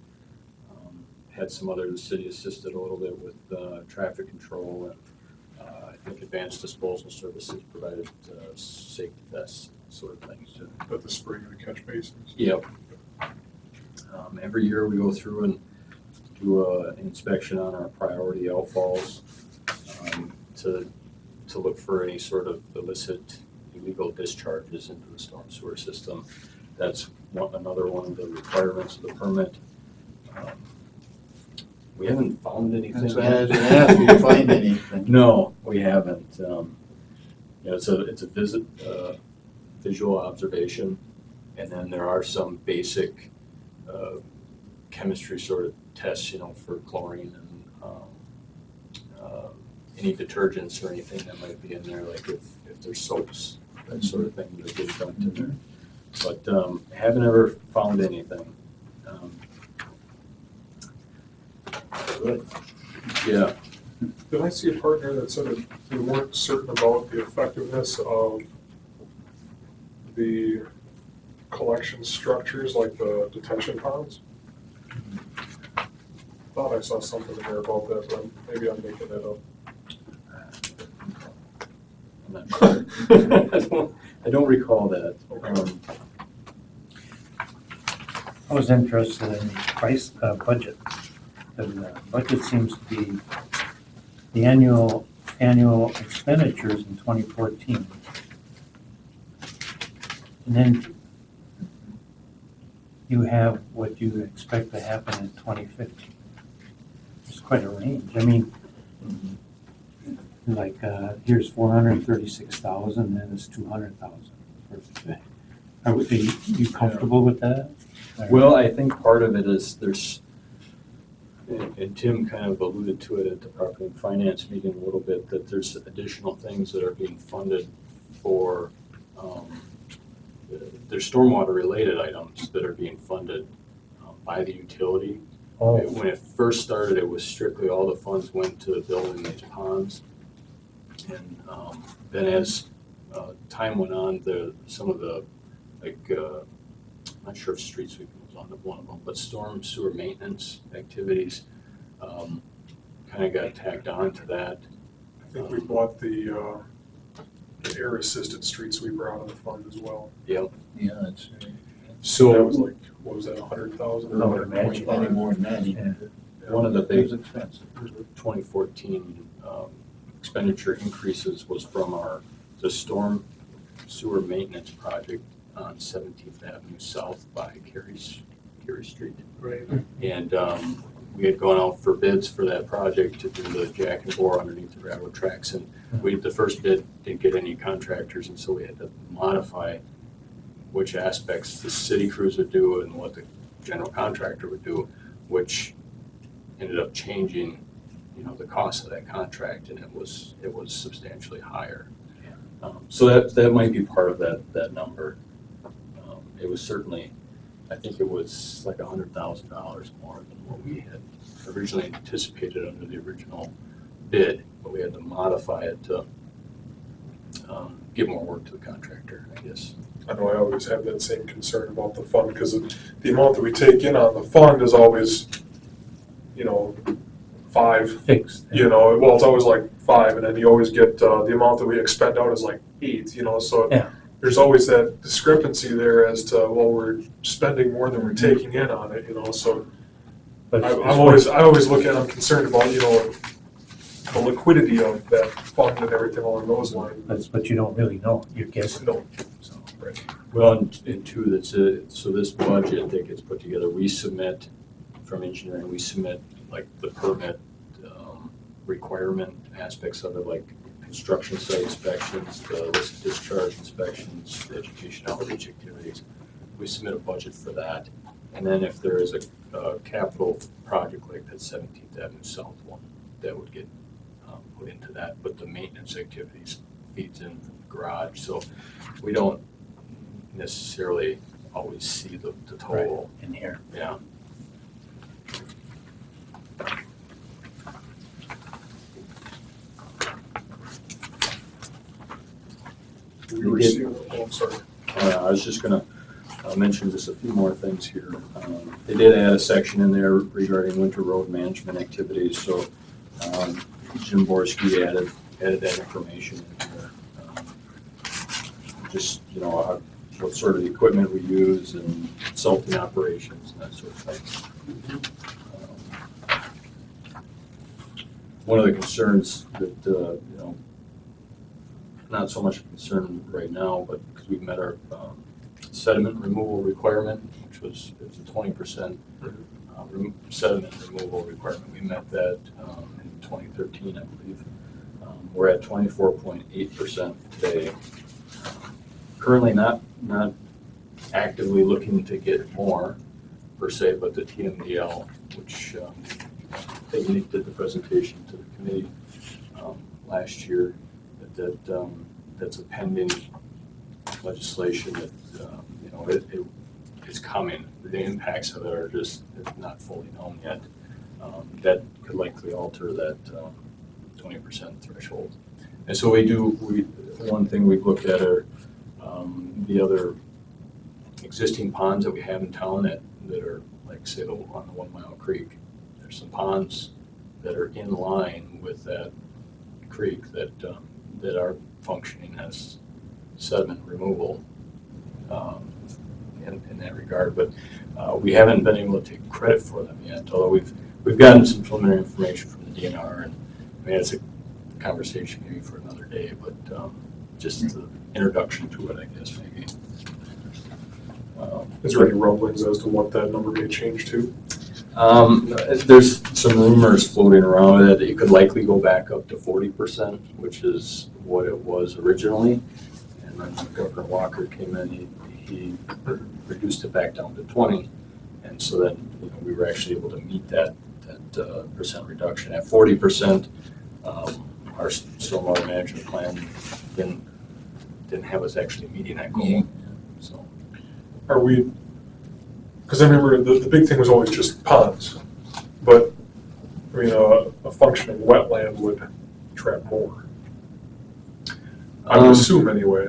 had some other, the city assisted a little bit with traffic control, and I think advanced disposal services provided safety vests, sort of things. At the spring of the catch basins. Yep. Every year we go through and do an inspection on our priority outfalls to look for any sort of illicit, illegal discharges into the storm sewer system. That's another one of the requirements of the permit. We haven't found anything. That's what I was gonna ask, did you find anything? No, we haven't. It's a visual observation, and then there are some basic chemistry sort of tests, for chlorine and any detergents or anything that might be in there, like if there's soaps, that sort of thing that get dumped in there. But haven't ever found anything. Good. Yeah, Did I see a partner that said that they weren't certain about the effectiveness of the collection structures like the detention ponds? Thought I saw something in there about that, but maybe I'm making that up. I'm not sure. I don't recall that. I was interested in the price, budget. The budget seems to be the annual expenditures in 2014. And then you have what you expect to happen in 2015. It's quite a range. I mean, like, here's 436,000, then it's 200,000. Are you comfortable with that? Well, I think part of it is there's, and Tim kind of alluded to it at the property and finance meeting a little bit, that there's additional things that are being funded for, there's stormwater related items that are being funded by the utility. Oh, When it first started, it was strictly all the funds went to building these ponds. And then as time went on, some of the, like, I'm not sure if street sweeping was on one of them, but storm sewer maintenance activities kind of got tacked on to that. I think we bought the air assisted street sweeper out of the fund as well. Yep. Yeah, that's That So was like, what was that, 100,000? I would imagine. plenty more than that. yeah. one of the It big was expensive. 2014 expenditure increases was from the storm sewer maintenance project on 17th Avenue South by Cary Street. Right. And we had gone out for bids for that project to do the jack and bore underneath the railroad tracks. And the first bid didn't get any contractors, and so we had to modify which aspects the city crews would do and what the general contractor would do, which ended up changing, the cost of that contract, and it was substantially higher. So that might be part of that number. It was certainly, I think it was like $100,000 more than what we had originally anticipated under the original bid, but we had to modify it to give more work to the contractor, I guess. I know I always have that same concern about the fund, because the amount that we take in on the fund is always, 5, Fixed. well, it's always like 5, and then you always get, the amount that we expend out is like 8, so Yeah. there's always that discrepancy there as to, well, we're spending more than we're taking in on it, so But I always look at, I'm concerned about, the liquidity of that fund and everything along those lines. but you don't really know. You're guessing. No. So, Well, and two, so this budget that gets put together, we submit from engineering, we submit like the permit requirement aspects of it, like construction site inspections, the illicit discharge inspections, the education outreach activities. We submit a budget for that. And then if there is a capital project like that 17th Avenue South one, that would get put into that. But the maintenance activities feeds in from the garage. So we don't necessarily always see the total. in here. Yeah. We received, I'm sorry. I was just gonna mention just a few more things here. They did add a section in there regarding winter road management activities, so Jim Borski added that information in here. Just, what sort of equipment we use and salting operations and that sort of thing. One of the concerns that, not so much a concern right now, but because we've met our sediment removal requirement, which was a 20% sediment removal requirement. We met that in 2013, I believe. We're at 24.8% today. Currently not actively looking to get more per se, but the TMDL, which I think Nick did the presentation to the committee last year, that's a pending legislation that, it is coming. The impacts of it are just not fully known yet. That could likely alter that 20% threshold. And so one thing we've looked at are the other existing ponds that we have in town that are, like, say, on the 1 Mile Creek. There's some ponds that are in line with that creek that are functioning as sediment removal in that regard. But we haven't been able to take credit for them yet, although we've gotten some preliminary information from the DNR, and I mean, it's a conversation maybe for another day, but just the introduction to it, I guess, maybe. Is there any rumblings as to what that number may change to? There's some rumors floating around that it could likely go back up to 40%, which is what it was originally. And then when Governor Walker came in, he reduced it back down to 20. And so then, we were actually able to meet that percent reduction. At 40%, our stormwater management plan didn't have us actually meeting that goal. So, Are we, because I remember the big thing was always just ponds, but, I mean, a functioning wetland would trap more. I would assume anyway.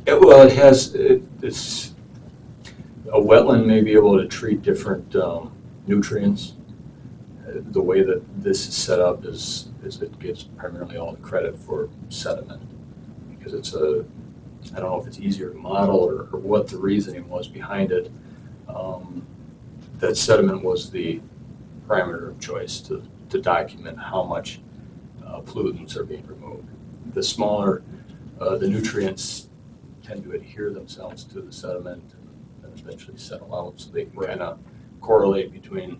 It's a wetland may be able to treat different nutrients. The way that this is set up is it gives primarily all the credit for sediment, because I don't know if it's easier to model or what the reasoning was behind it. That sediment was the parameter of choice to document how much pollutants are being removed. The smaller the nutrients tend to adhere themselves to the sediment and eventually settle out, so they can kind of correlate between,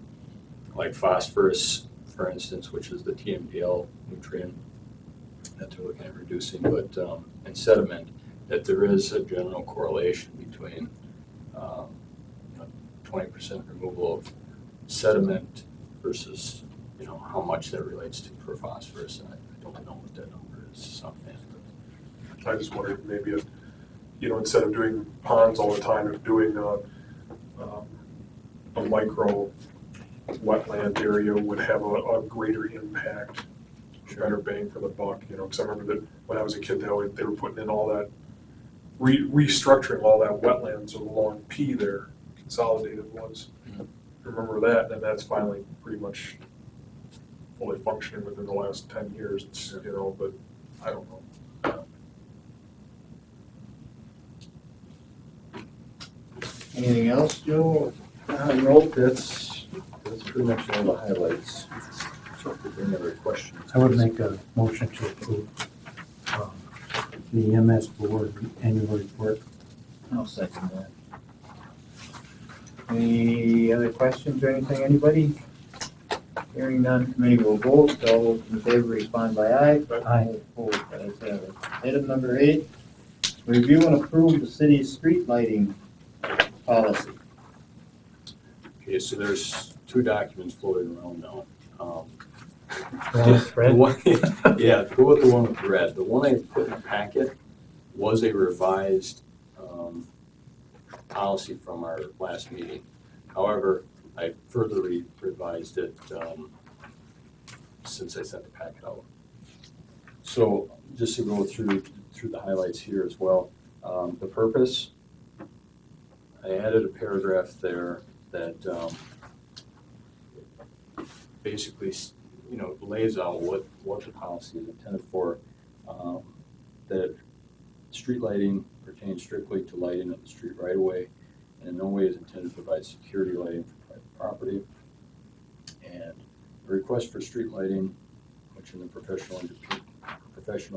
like, phosphorus, for instance, which is the TMDL nutrient that they're looking at reducing, but and sediment, that there is a general correlation between 20% removal of sediment versus how much that relates to for phosphorus. And I don't know what that number is offhand. I just wondered maybe if, instead of doing ponds all the time, if doing a micro wetland area would have a greater impact, better bang for the buck, because I remember that when I was a kid, they were putting in all that, restructuring all that wetlands along P there, consolidated was. Remember that, and that's finally pretty much fully functioning within the last 10 years, it's, but I don't know. Anything else, Joe? Nope, that's pretty much all the highlights. So if there are any other questions. I would make a motion to approve the MS board annual report. I'll second that. Any other questions or anything, anybody? Hearing none, committee will vote. All those in favor respond by aye. Aye. Opposed, ayes have it. Item number 8, review and approve the city's street lighting policy. Okay, so there's 2 documents floating around now. Red? Yeah, go with the one with red. The one I put in the packet was a revised policy from our last meeting. However, I further revised it since I sent the packet out. So just to go through the highlights here as well. The purpose, I added a paragraph there that basically lays out what the policy is intended for, that street lighting pertains strictly to lighting of the street right away, and in no way is intended to provide security lighting for private property. And the request for street lighting, which in the professional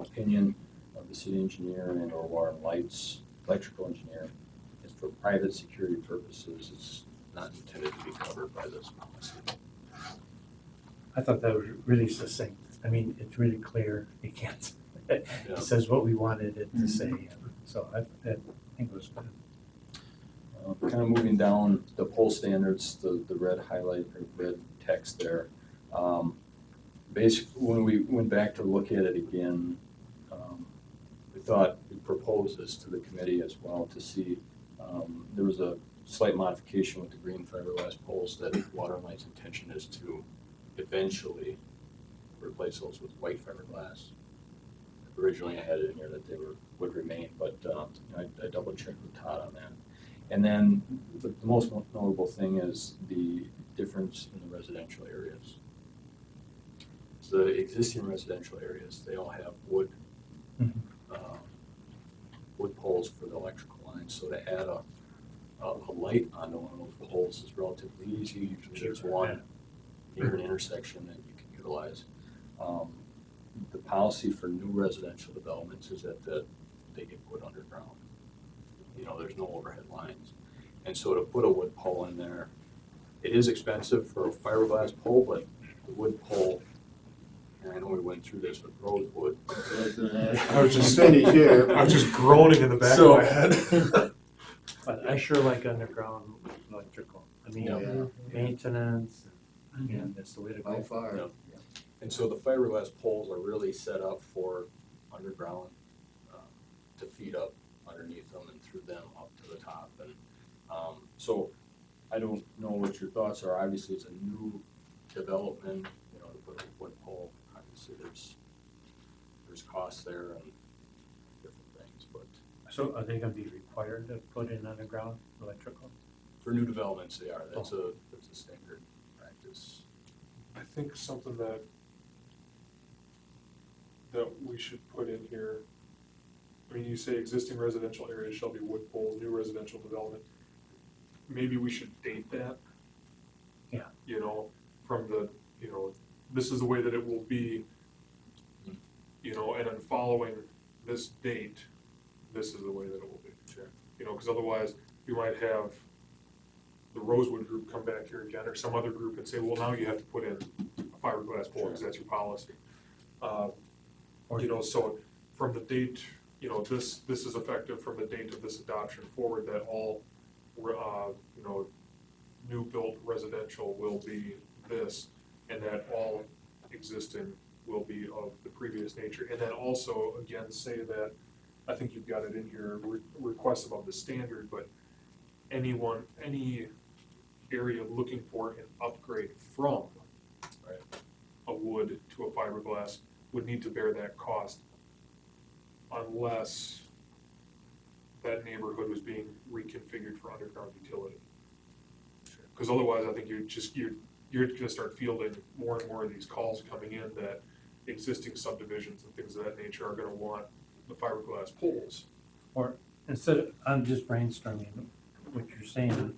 opinion of the city engineer and or water and lights electrical engineer, is for private security purposes. It's not intended to be covered by this policy. I thought that was really succinct. I mean, it's really clear. You can't, it says what we wanted it to say. So I think it was good. Kind of moving down the pole standards, the red highlight or red text there. Basically, when we went back to look at it again, we thought we proposed this to the committee as well to see. There was a slight modification with the green fiberglass poles that Water and Light's intention is to eventually replace those with white fiberglass. Originally, I had it in here that they would remain, but I double checked with Todd on that. And then the most notable thing is the difference in the residential areas. So the existing residential areas, they all have wood poles for the electrical lines. So to add a light onto one of those poles is relatively easy. Usually there's one near an intersection that you can utilize. The policy for new residential developments is that they get put underground. There's no overhead lines. And so to put a wood pole in there, it is expensive for a fiberglass pole, but the wood pole, and I know we went through this with rosewood. I was just Finish here. I was just groaning in the back So- of my head. But I sure like underground electrical. I mean, Yeah. maintenance, and that's the way to By go. far. Yeah. And so the fiberglass poles are really set up for underground, to feed up underneath them and through them up to the top. And so I don't know what your thoughts are. Obviously, it's a new development, to put a wood pole. Obviously, there's costs there and different things, but So are they gonna be required to put in underground electrical? for new developments, they are. That's a standard practice. I think something that we should put in here, I mean, you say existing residential areas shall be wood poles, new residential development. Maybe we should date that. Yeah. From the, this is the way that it will be, and then following this date, this is the way that it will be. Sure. Because otherwise, we might have the Rosewood group come back here again, or some other group and say, well, now you have to put in a fiberglass pole, because that's your policy. So from the date, this is effective from the date of this adoption forward, that all, new built residential will be this, and that all existing will be of the previous nature. And then also, again, say that, I think you've got it in here, requests above the standard, but any area looking for an upgrade from a wood to a fiberglass would need to bear that cost, unless that neighborhood was being reconfigured for underground utility. Because otherwise, I think you're gonna start fielding more and more of these calls coming in that existing subdivisions and things of that nature are gonna want the fiberglass poles. Or instead of, I'm just brainstorming what you're saying,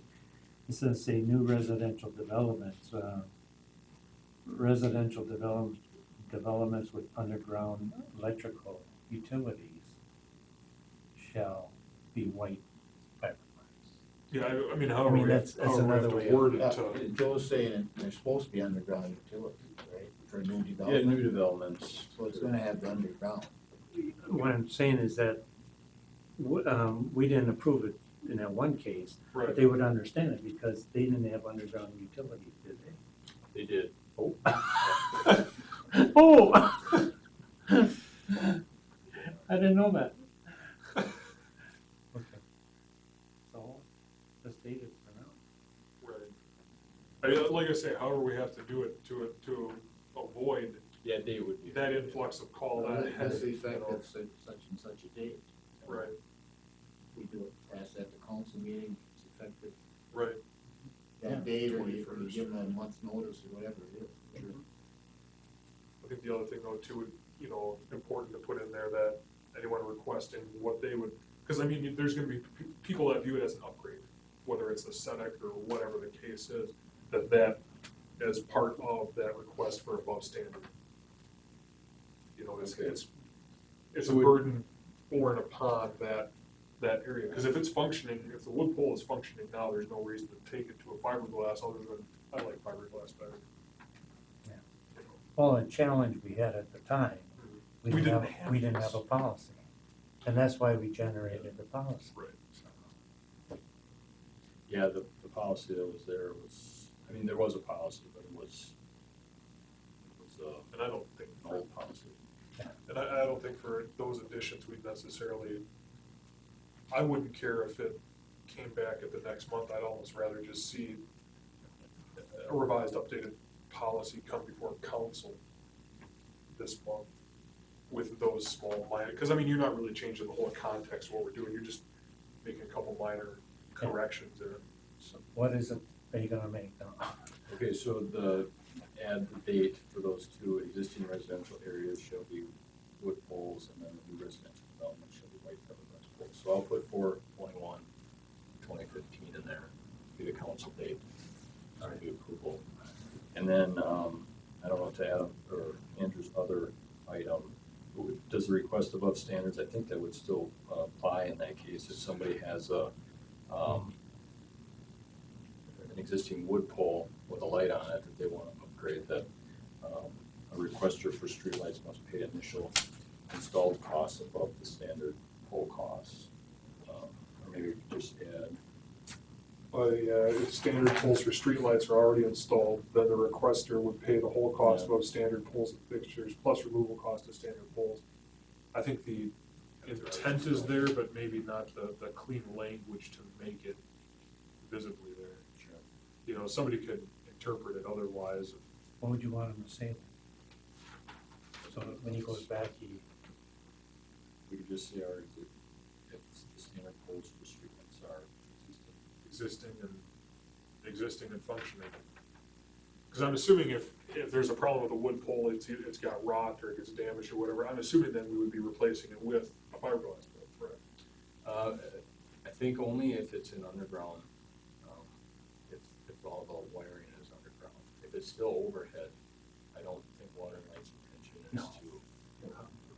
instead of say new residential developments, residential developments with underground electrical utilities shall be white fiberglass. Yeah, I mean, however we have that's however we have another to way of- word it to. Joe's saying that there's supposed to be underground utilities, right, for new Yeah, development, new developments. so it's gonna have the underground. What I'm saying is that we didn't approve it in that one case, but Right. they would understand it because they didn't have underground utilities, did they? They did. Oh. Oh! I didn't know that. Okay. So, just date it for now. Right. I mean, like I say, however we have to do it to avoid Yeah, they would be. that influx of call, Well, that That's headache, effective such and such a date. Right, We do it, pass at the council meeting, it's effective right. that date, or you 21st. give them a month's notice or whatever it is. I think the other thing though too, would important to put in there that anyone requesting what they would, because I mean, there's gonna be people that view it as an upgrade, whether it's aesthetic or whatever the case is, that as part of that request for above standard. It's a burden borne upon that area, because if it's functioning, if the wood pole is functioning now, there's no reason to take it to a fiberglass, other than, I like fiberglass better. Well, the challenge we had at the time, we didn't have a policy. And that's why we generated the policy. Right. Yeah, the policy that was there was, there was a policy, but it was And I don't think, an old policy. and I don't think for those additions, we'd necessarily, I wouldn't care if it came back at the next month, I'd almost rather just see a revised, updated policy come before council this month with those small minor, because I mean, you're not really changing the whole context of what we're doing, you're just making a couple minor corrections there. So what is it are you gonna make now? Okay, so add the date for those two existing residential areas shall be wood poles, and then the new residential development shall be white fiberglass poles. So I'll put 4/21/2015 in there, be the council date, or the approval. And then, I don't know, to Adam, or Andrew's other item, does the request above standards, I think that would still apply in that case, if somebody has an existing wood pole with a light on it that they want to upgrade, that a requester for streetlights must pay initial installed costs above the standard pole costs. Or maybe we could just add, If standard poles for streetlights are already installed, then the requester would pay the whole cost of standard poles and fixtures, plus removal cost of standard poles. I think the intent is there, but maybe not the clean language to make it visibly there. You know, somebody could interpret it otherwise. What would you want him to say? So that when he goes back, we could just say our, if the standard poles for streetlights are existing. Existing and functioning. Because I'm assuming if there's a problem with a wood pole, it's got rot or it gets damaged or whatever, I'm assuming then we would be replacing it with a fiberglass pole, correct? I think only if it's in underground, if all the wiring is underground. If it's still overhead, I don't think Water and Light's intention is to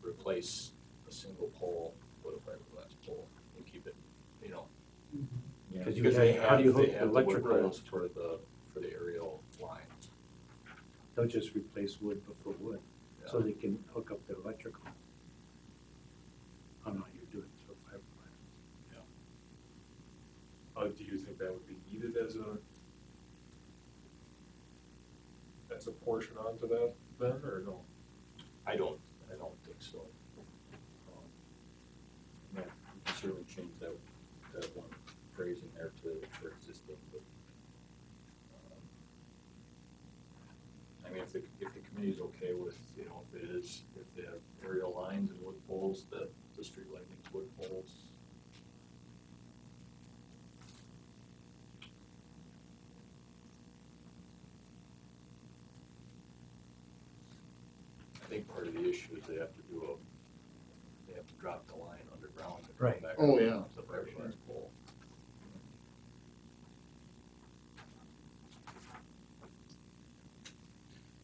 replace a single pole with a fiberglass pole and keep it, you know. because you Because they how do you hook they the have the wood electrical? poles for the aerial line. They'll just replace wood before wood, so they can hook up the electrical. Oh no, you're doing it through fiberglass. Do you think that would be needed as a portion onto that then, or no? I don't think so. Yeah, you can certainly change that one phrase in there for existing, but, I mean, if the committee's okay with, you know, if they have aerial lines and wood poles, that the street lighting's wood poles. I think part of the issue is they have to drop the line underground to come Right. back. Oh, up yeah. to the fiberglass pole.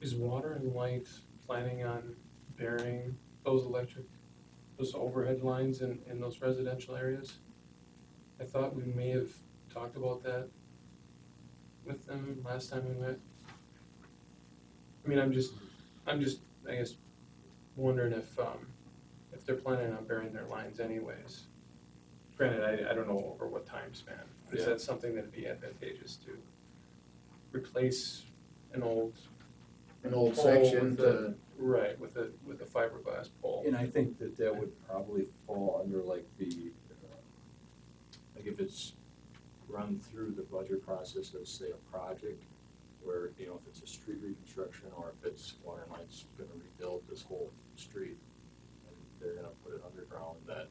Is Water and Light planning on burying those overhead lines in those residential areas? I thought we may have talked about that with them last time we met. I mean, I'm just, I guess, wondering if they're planning on burying their lines anyways. Granted, I don't know over what time span. Is Yeah. that something that'd be advantageous to replace an old pole section with to, right, with a fiberglass pole? And I think that would probably fall under like like if it's run through the budget process as, say, a project, where, you know, if it's a street reconstruction, or if it's Water and Light's gonna rebuild this whole street, and they're gonna put it underground, that,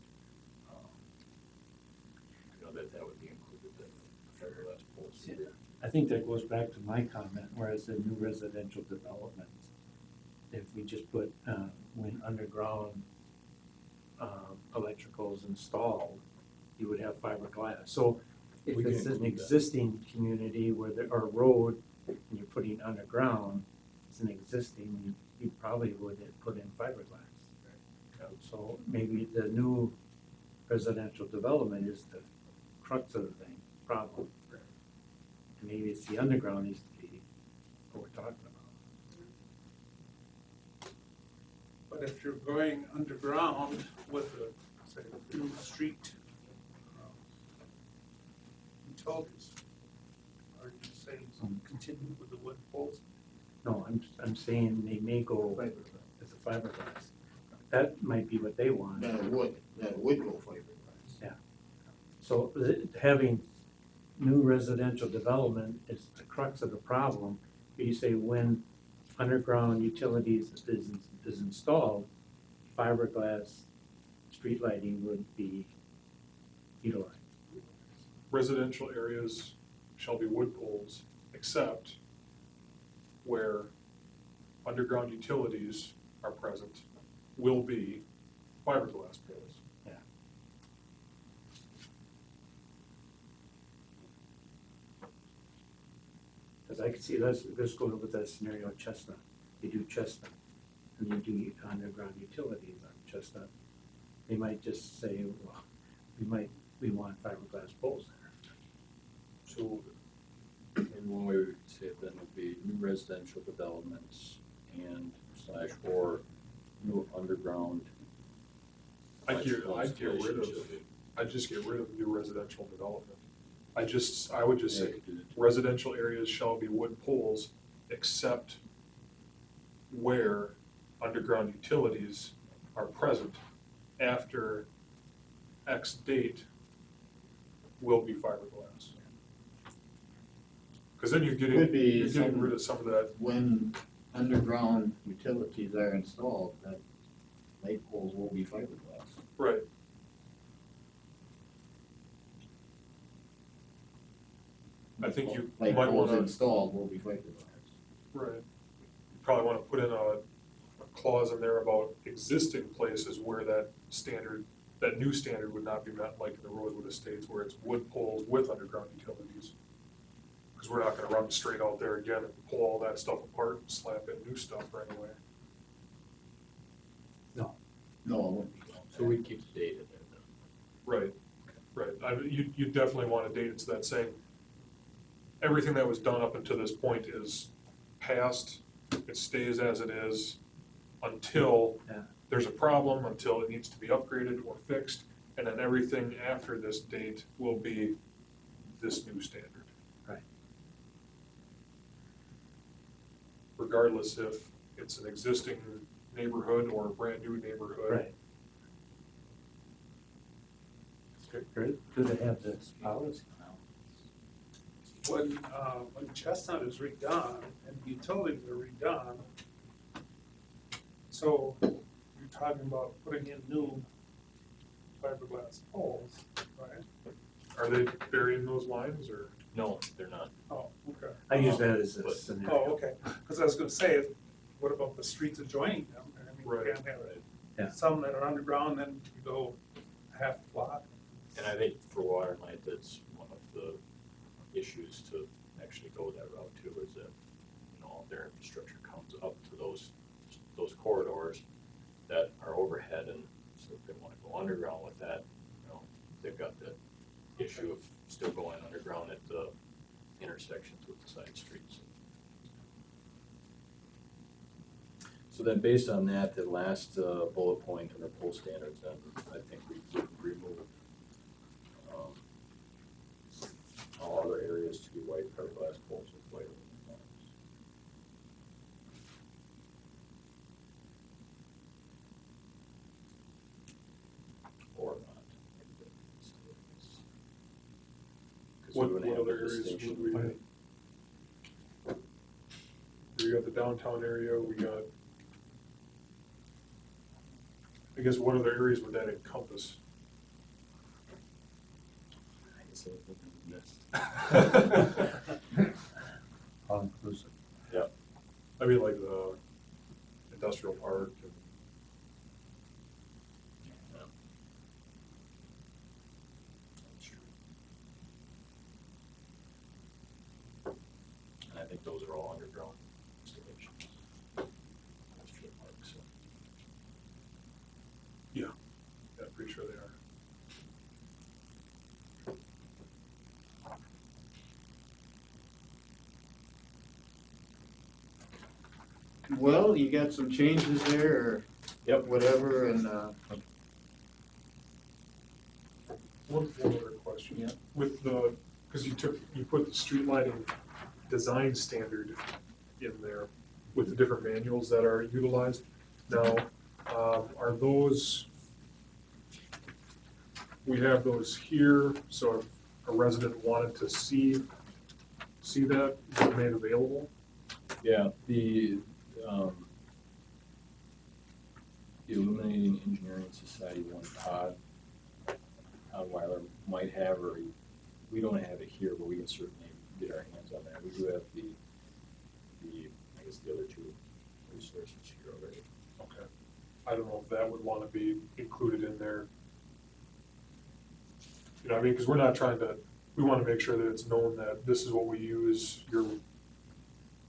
you know, that would be included in the fiberglass poles. Yeah. I think that goes back to my comment, whereas the new residential developments, if we just put, when underground electrical's installed, you would have fiberglass. So if We can it's an include that. existing community where there are road and you're putting underground, it's an existing, you probably would put in fiberglass. So maybe the new residential development is the crux of the thing, problem. And maybe it's the underground needs to be what we're talking about. But if you're going underground with a, say, new street utilities, are you saying continue with the wood poles? No, I'm saying they may go with the fiberglass. That might be what they want. that would go fiberglass. So having new residential development is the crux of the problem. You say when underground utilities is installed, fiberglass street lighting would be utilized. Residential areas shall be wood poles, except where underground utilities are present, will be fiberglass poles. Because I could see, let's go with that scenario of Chestnut. They do Chestnut, and they do underground utilities on Chestnut. They might just say, well, we want fiberglass poles there. So, and one way we would say it then would be new residential developments and slash or new underground. I'd just installations. get rid of new residential development. I would just Yeah, say, you could do that. residential areas shall be wood poles, except where underground utilities are present after X date will be fiberglass. Because then Could be you're getting some- rid of some of that. When underground utilities are installed, that light poles will be fiberglass. Right. I think you Light might poles wanna, installed will be fiberglass. right, you probably wanna put in a clause in there about existing places where that standard, that new standard would not be met, like in the Rosewood Estates, where it's wood poles with underground utilities. Because we're not gonna run straight out there again and pull all that stuff apart and slap in new stuff right away. No, it wouldn't be. So we keep the date in there then. Right, right. You definitely want to date it to that saying, everything that was done up until this point is past, it stays as it is until Yeah. there's a problem, until it needs to be upgraded or fixed, and then everything after this date will be this new standard. Right. Regardless if it's an existing neighborhood or a brand new neighborhood. Right. It's good to have this policy now. When Chestnut is redone and utilities are redone, so you're talking about putting in new fiberglass poles, right? Are they burying those lines or? No, they're not. Oh, okay. I use that as a But- scenario. Oh, okay, because I was gonna say, what about the streets adjoining them? I mean, Right. you can't have Yeah. some that are underground, then you go half block. And I think for water and light, that's one of the issues to actually go that route too, is that, you know, all their infrastructure comes up to those corridors that are overhead, and so if they wanna go underground with that, you know, they've got the issue of still going underground at the intersections with the side streets. So then, based on that, the last bullet point under pole standards, then I think we would remove all other areas to be white fiberglass poles with white aluminum lines. Or not. What other areas would we? We got the downtown area, we got. I guess what other areas would that encompass? All inclusive. I mean, like the industrial park and. And I think those are all underground installations. Industrial park, so. Yeah, pretty sure they are. Well, you got some changes there, or Yep. whatever, and, One other question. Yeah. With the, because you put the street lighting design standard in there with the different manuals that are utilized. Now, are those, we have those here, so if a resident wanted to see that, is it made available? Yeah, the The Illuminating Engineering Society one, Todd Weiler might have, or we don't have it here, but we can certainly get our hands on that. We do have the I guess the other two resources here already. Okay. I don't know if that would wanna be included in there. You know what I mean, because we're not trying to, we wanna make sure that it's known that this is what we use.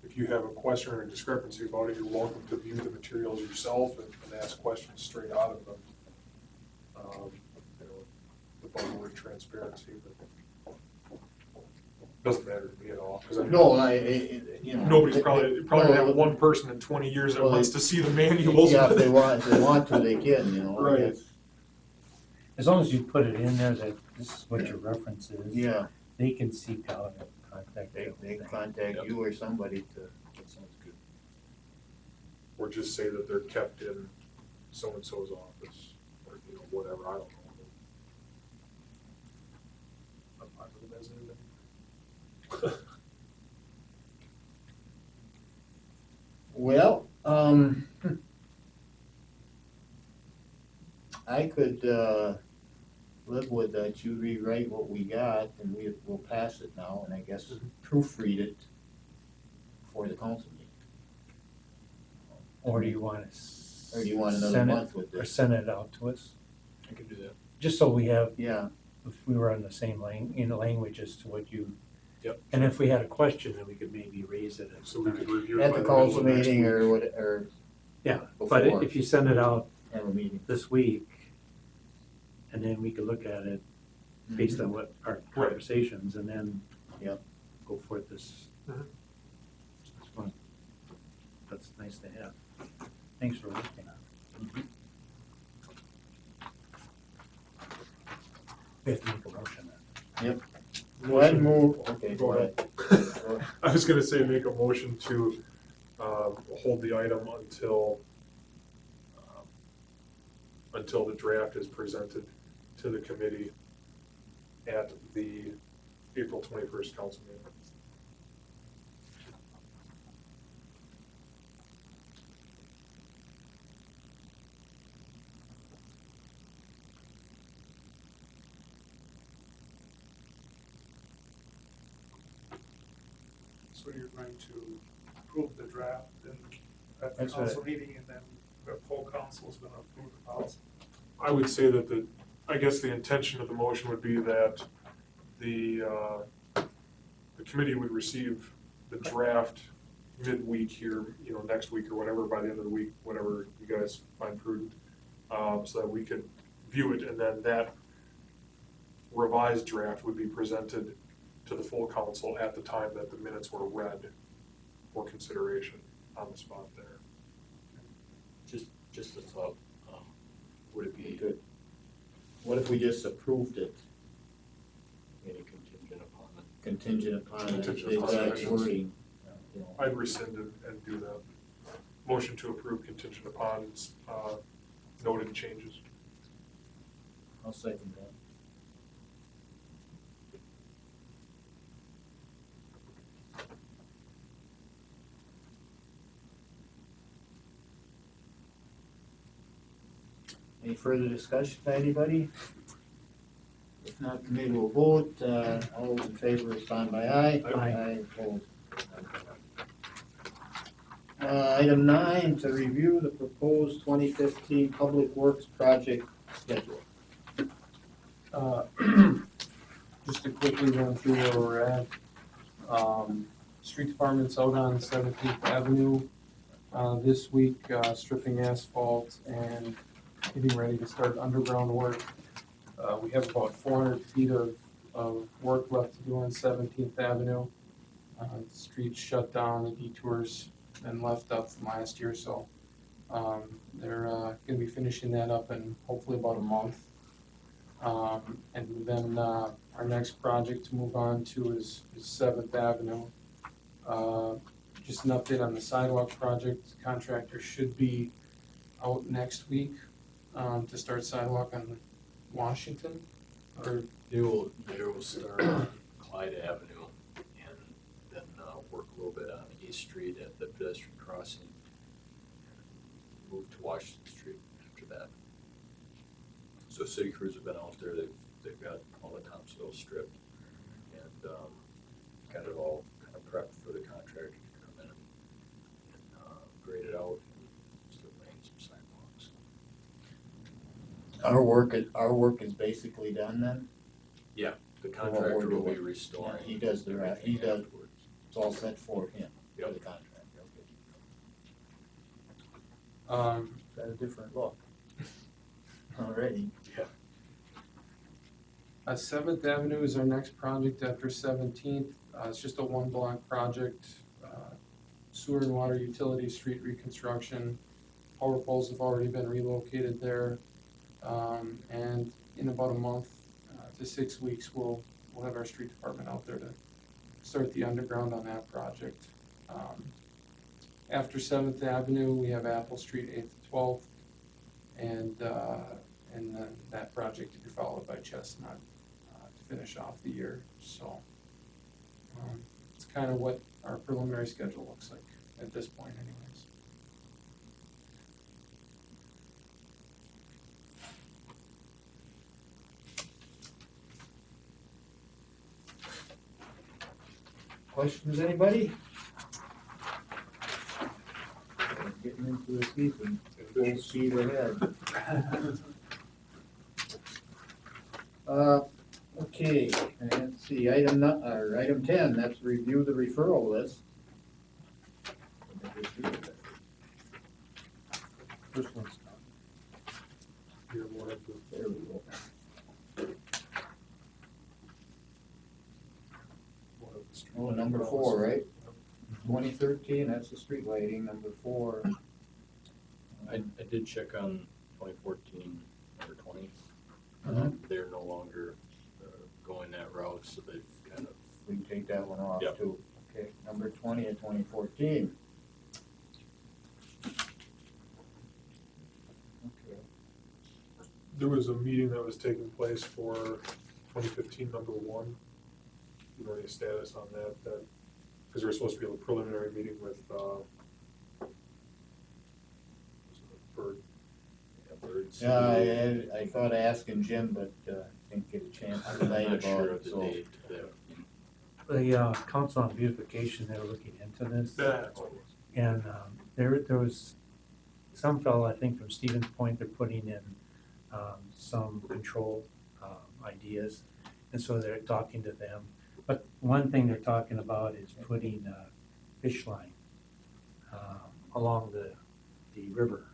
If you have a question or a discrepancy about it, you're welcome to view the materials yourself and ask questions straight out of them. You know, the buzzword transparency, but doesn't matter to me at all, because No, you know. nobody's probably gonna have one person in 20 years that Well, wants to see the manuals. Yeah, if they want to, they can, you know. Right. That's- As long as you put it in there that this is what your reference is. Yeah, They can seek out and contact they you. contact you or somebody to. That sounds good. Or just say that they're kept in so-and-so's office, or, you know, whatever, I don't know. I'm not gonna mess it up. Well, I could, live with that, you rewrite what we got, and we'll pass it now, and I guess proofread it for the council meeting. Or do you want Or do you want another send it, month with or this? send it out to us? I can do that. Just so we have, Yeah, if we were on the same language as to what you. Yep. And if we had a question, then we could maybe raise it. So we could review it at by the the middle council of next meeting week. or what, or Yeah, but before. if you send it out have a meeting. this week, and then we could look at it based on what our conversations, and then. Yep. Go for it this. Mhm. This one. That's nice to have. Thanks for listening. We have to make a motion then. Go ahead and move, okay, go ahead. I was gonna say, make a motion to, hold the item until the draft is presented to the committee at the April 21st council meeting. So you're going to approve the draft at the That's council meeting, and then the full council is gonna approve the policy? I would say that I guess the intention of the motion would be that the committee would receive the draft midweek here, you know, next week or whatever, by the end of the week, whatever you guys find prudent, so that we could view it, and then that revised draft would be presented to the full council at the time that the minutes were read for consideration on the spot there. Just a thought, would it be Good. What if we just approved it any contingent upon it? contingent upon the Contingent upon exact the wording? You know? I'd rescind and do that. Motion to approve contingent upon noted changes. I'll second that. Any further discussion by anybody? If not, committee will vote. All those in favor respond by aye. Aye. Opposed. Item 9, to review the proposed 2015 Public Works project schedule. Just to quickly run through where we're at. Street department's out on 17th Avenue this week, stripping asphalt and getting ready to start underground work. We have about 400 feet of work left to do on 17th Avenue. The street's shut down, the detours been left up from last year, so they're gonna be finishing that up in hopefully about a month. And then our next project to move on to is 7th Avenue. Just an update on the sidewalk project. Contractor should be out next week to start sidewalk on Washington. Or They will start on Clyde Avenue and then work a little bit on East Street at the pedestrian crossing. moved to Washington Street after that. So city crews have been out there, they've got all the topsoil stripped and, got it all kind of prepped for the contractor to come in and grade it out and start laying some sidewalks. Our work is basically done then? The For what contractor we're will be doing. restoring. He does the rest. He everything does- afterwards. It's all set for him, for Yep. the contractor, okay. Got a different look. Already. Seventh Avenue is our next project after 17th. It's just a one block project. Sewer and water utility street reconstruction. Power poles have already been relocated there. And in about a month to 6 weeks, we'll have our street department out there to start the underground on that project. After 7th Avenue, we have Apple Street 8th to 12th. And then that project to be followed by Chestnut to finish off the year, so. It's kind of what our preliminary schedule looks like at this point anyways. Questions, anybody? Getting into the season, full speed ahead. Okay, and let's see, item 10, that's review the referral list. First one's Here, we'll have to- There we go. we'll have the street Oh, lighting number policy. 4, right? 2013, that's the street lighting, number 4. I did check on 2014, number 20. They're no longer going that route, so they've kind of, We can take that one off Yep. too. Okay, number 20 of 2014. Okay. There was a meeting that was taking place for 2015, number 1. You know, any status on that, because there was supposed to be a preliminary meeting with, Bird. birds. I thought of asking Jim, but didn't get a chance I'm tonight not about sure it, of the so. date that, the Council on Beautification, they were looking into this. That's what it was. And there was some fellow, I think from Stevens Point, they're putting in some control ideas. And so they're talking to them. But one thing they're talking about is putting fish line along the river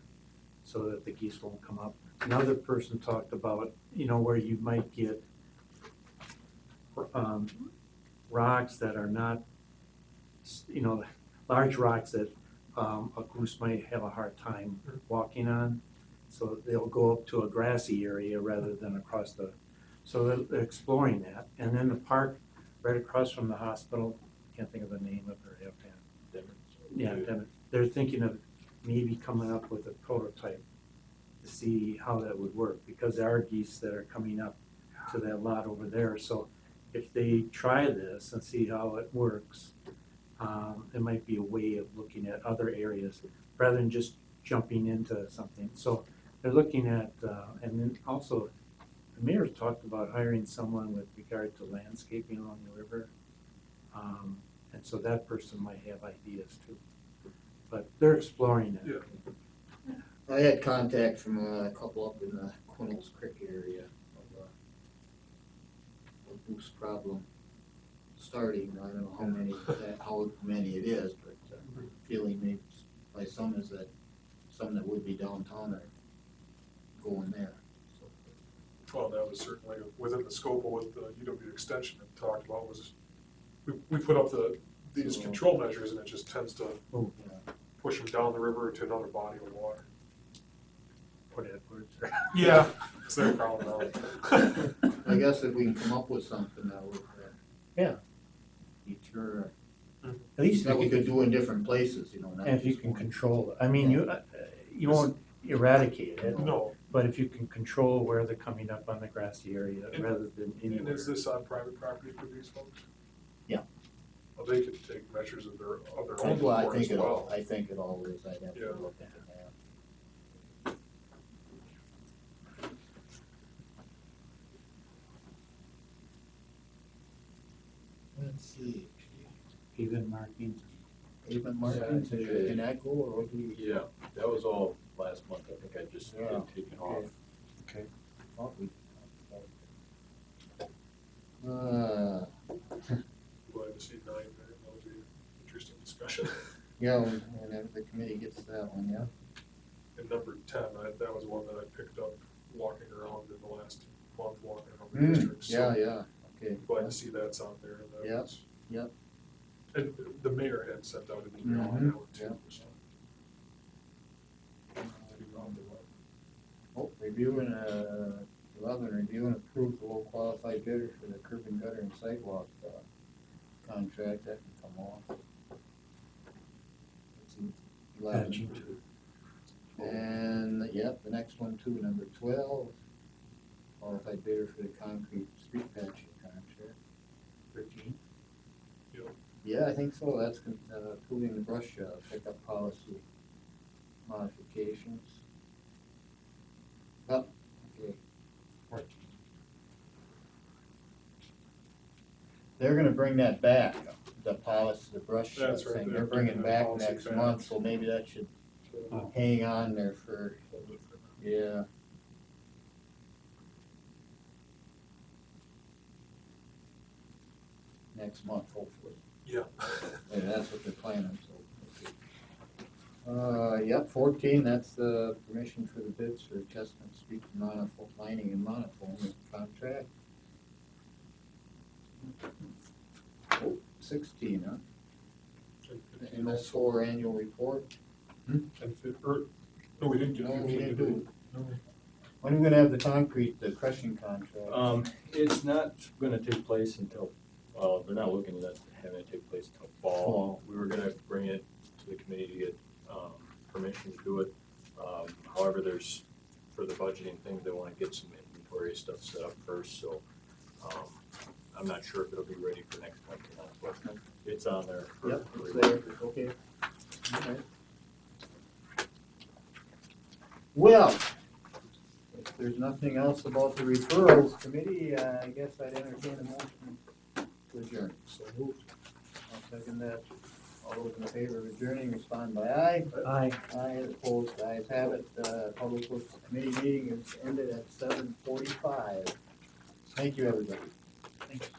so that the geese won't come up. Another person talked about, where you might get rocks that are not, large rocks that a goose might have a hard time walking on. So they'll go up to a grassy area rather than across so they're exploring that. And then the park right across from the hospital, can't think of the name of it offhand. Yeah, they're thinking of maybe coming up with a prototype to see how that would work, because there are geese that are coming up to that lot over there. So if they try this and see how it works, it might be a way of looking at other areas rather than just jumping into something. So they're looking at, and then also the mayor's talked about hiring someone with regard to landscaping along the river. And so that person might have ideas too. But they're exploring it. Yeah. I had contact from a couple up in the Quinnell's Creek area of a goose problem starting. I don't know how many it is, but feeling maybe by some is that some that would be downtown are going there. So, Well, that was certainly within the scope of what the UW extension had talked about was, we put up these So- control measures and it just tends to yeah. push them down the river to another body of water. Put Edwards. Yeah. So they're crawling out. I guess if we can come up with something that would, Yeah. deter, At least that we if could do in different places, not you just can one. control it. I mean, you won't eradicate it, No, but if you can control where they're coming up on the grassy area rather than and anywhere. is this on private property for these folks? Yeah. Well, they could take measures of their own Well, for as well. I think it all is, I'd have Yeah. to look at that. let's see, Even markings. even markings, can that go, or what do you? Yeah, that was all last month. I think I just Yeah, didn't take it off. Oh, we- Glad to see 9, that would be an interesting discussion. yeah, whenever the committee gets to that one, yeah. And number 10, that was one that I picked up walking around in the last month, walking around the Mm, district. So yeah, okay. glad to see that's on there. And that Yep, was- yep. And the mayor had sent out an email on that one too. Yep. So. Oh, reviewing, 11, review and approve the low qualified bidder for the curb and gutter and sidewalk, contract, that can come off. Let's see, 11. Patching too. And, yep, the next one too, number 12, qualified bidder for the concrete street patching contract. 13? Yep. Yeah, I think so, that's approving the brush pickup policy modifications. Oh, okay. 14. They're gonna bring that back, the policy, the brush That's right, thing, they're they're bringing bringing that back policy next back. month, so maybe that should Oh. hang on there for, yeah. Next month, hopefully. Yeah. Yeah, that's what they're planning, so. Okay. Yep, 14, that's the permission for the bids for Chestnut Street monofoam, lining and monofoam contract. Oh, 16, huh? The MS4 annual report. And no, we didn't get. No, we 15, didn't did do we? No. When are we gonna have the concrete, the crushing contract? It's not gonna take place until, they're not looking at having it take place until fall. Fall. We were gonna bring it to the committee to get, permission to do it. However, there's, for the budgeting thing, they wanna get some inventory stuff set up first, so, I'm not sure if it'll be ready for next month or not, but it's on there. for- Yep, for it's review. there, okay. Alright. Well, if there's nothing else about the referrals committee, I guess I'd entertain a motion to adjourn. So moved. I'll second that. All those in favor of adjourning, respond by aye. Aye. Aye, opposed, ayes have it. Public Works Committee meeting is ended at 7:45. Thank you, everybody. Thanks.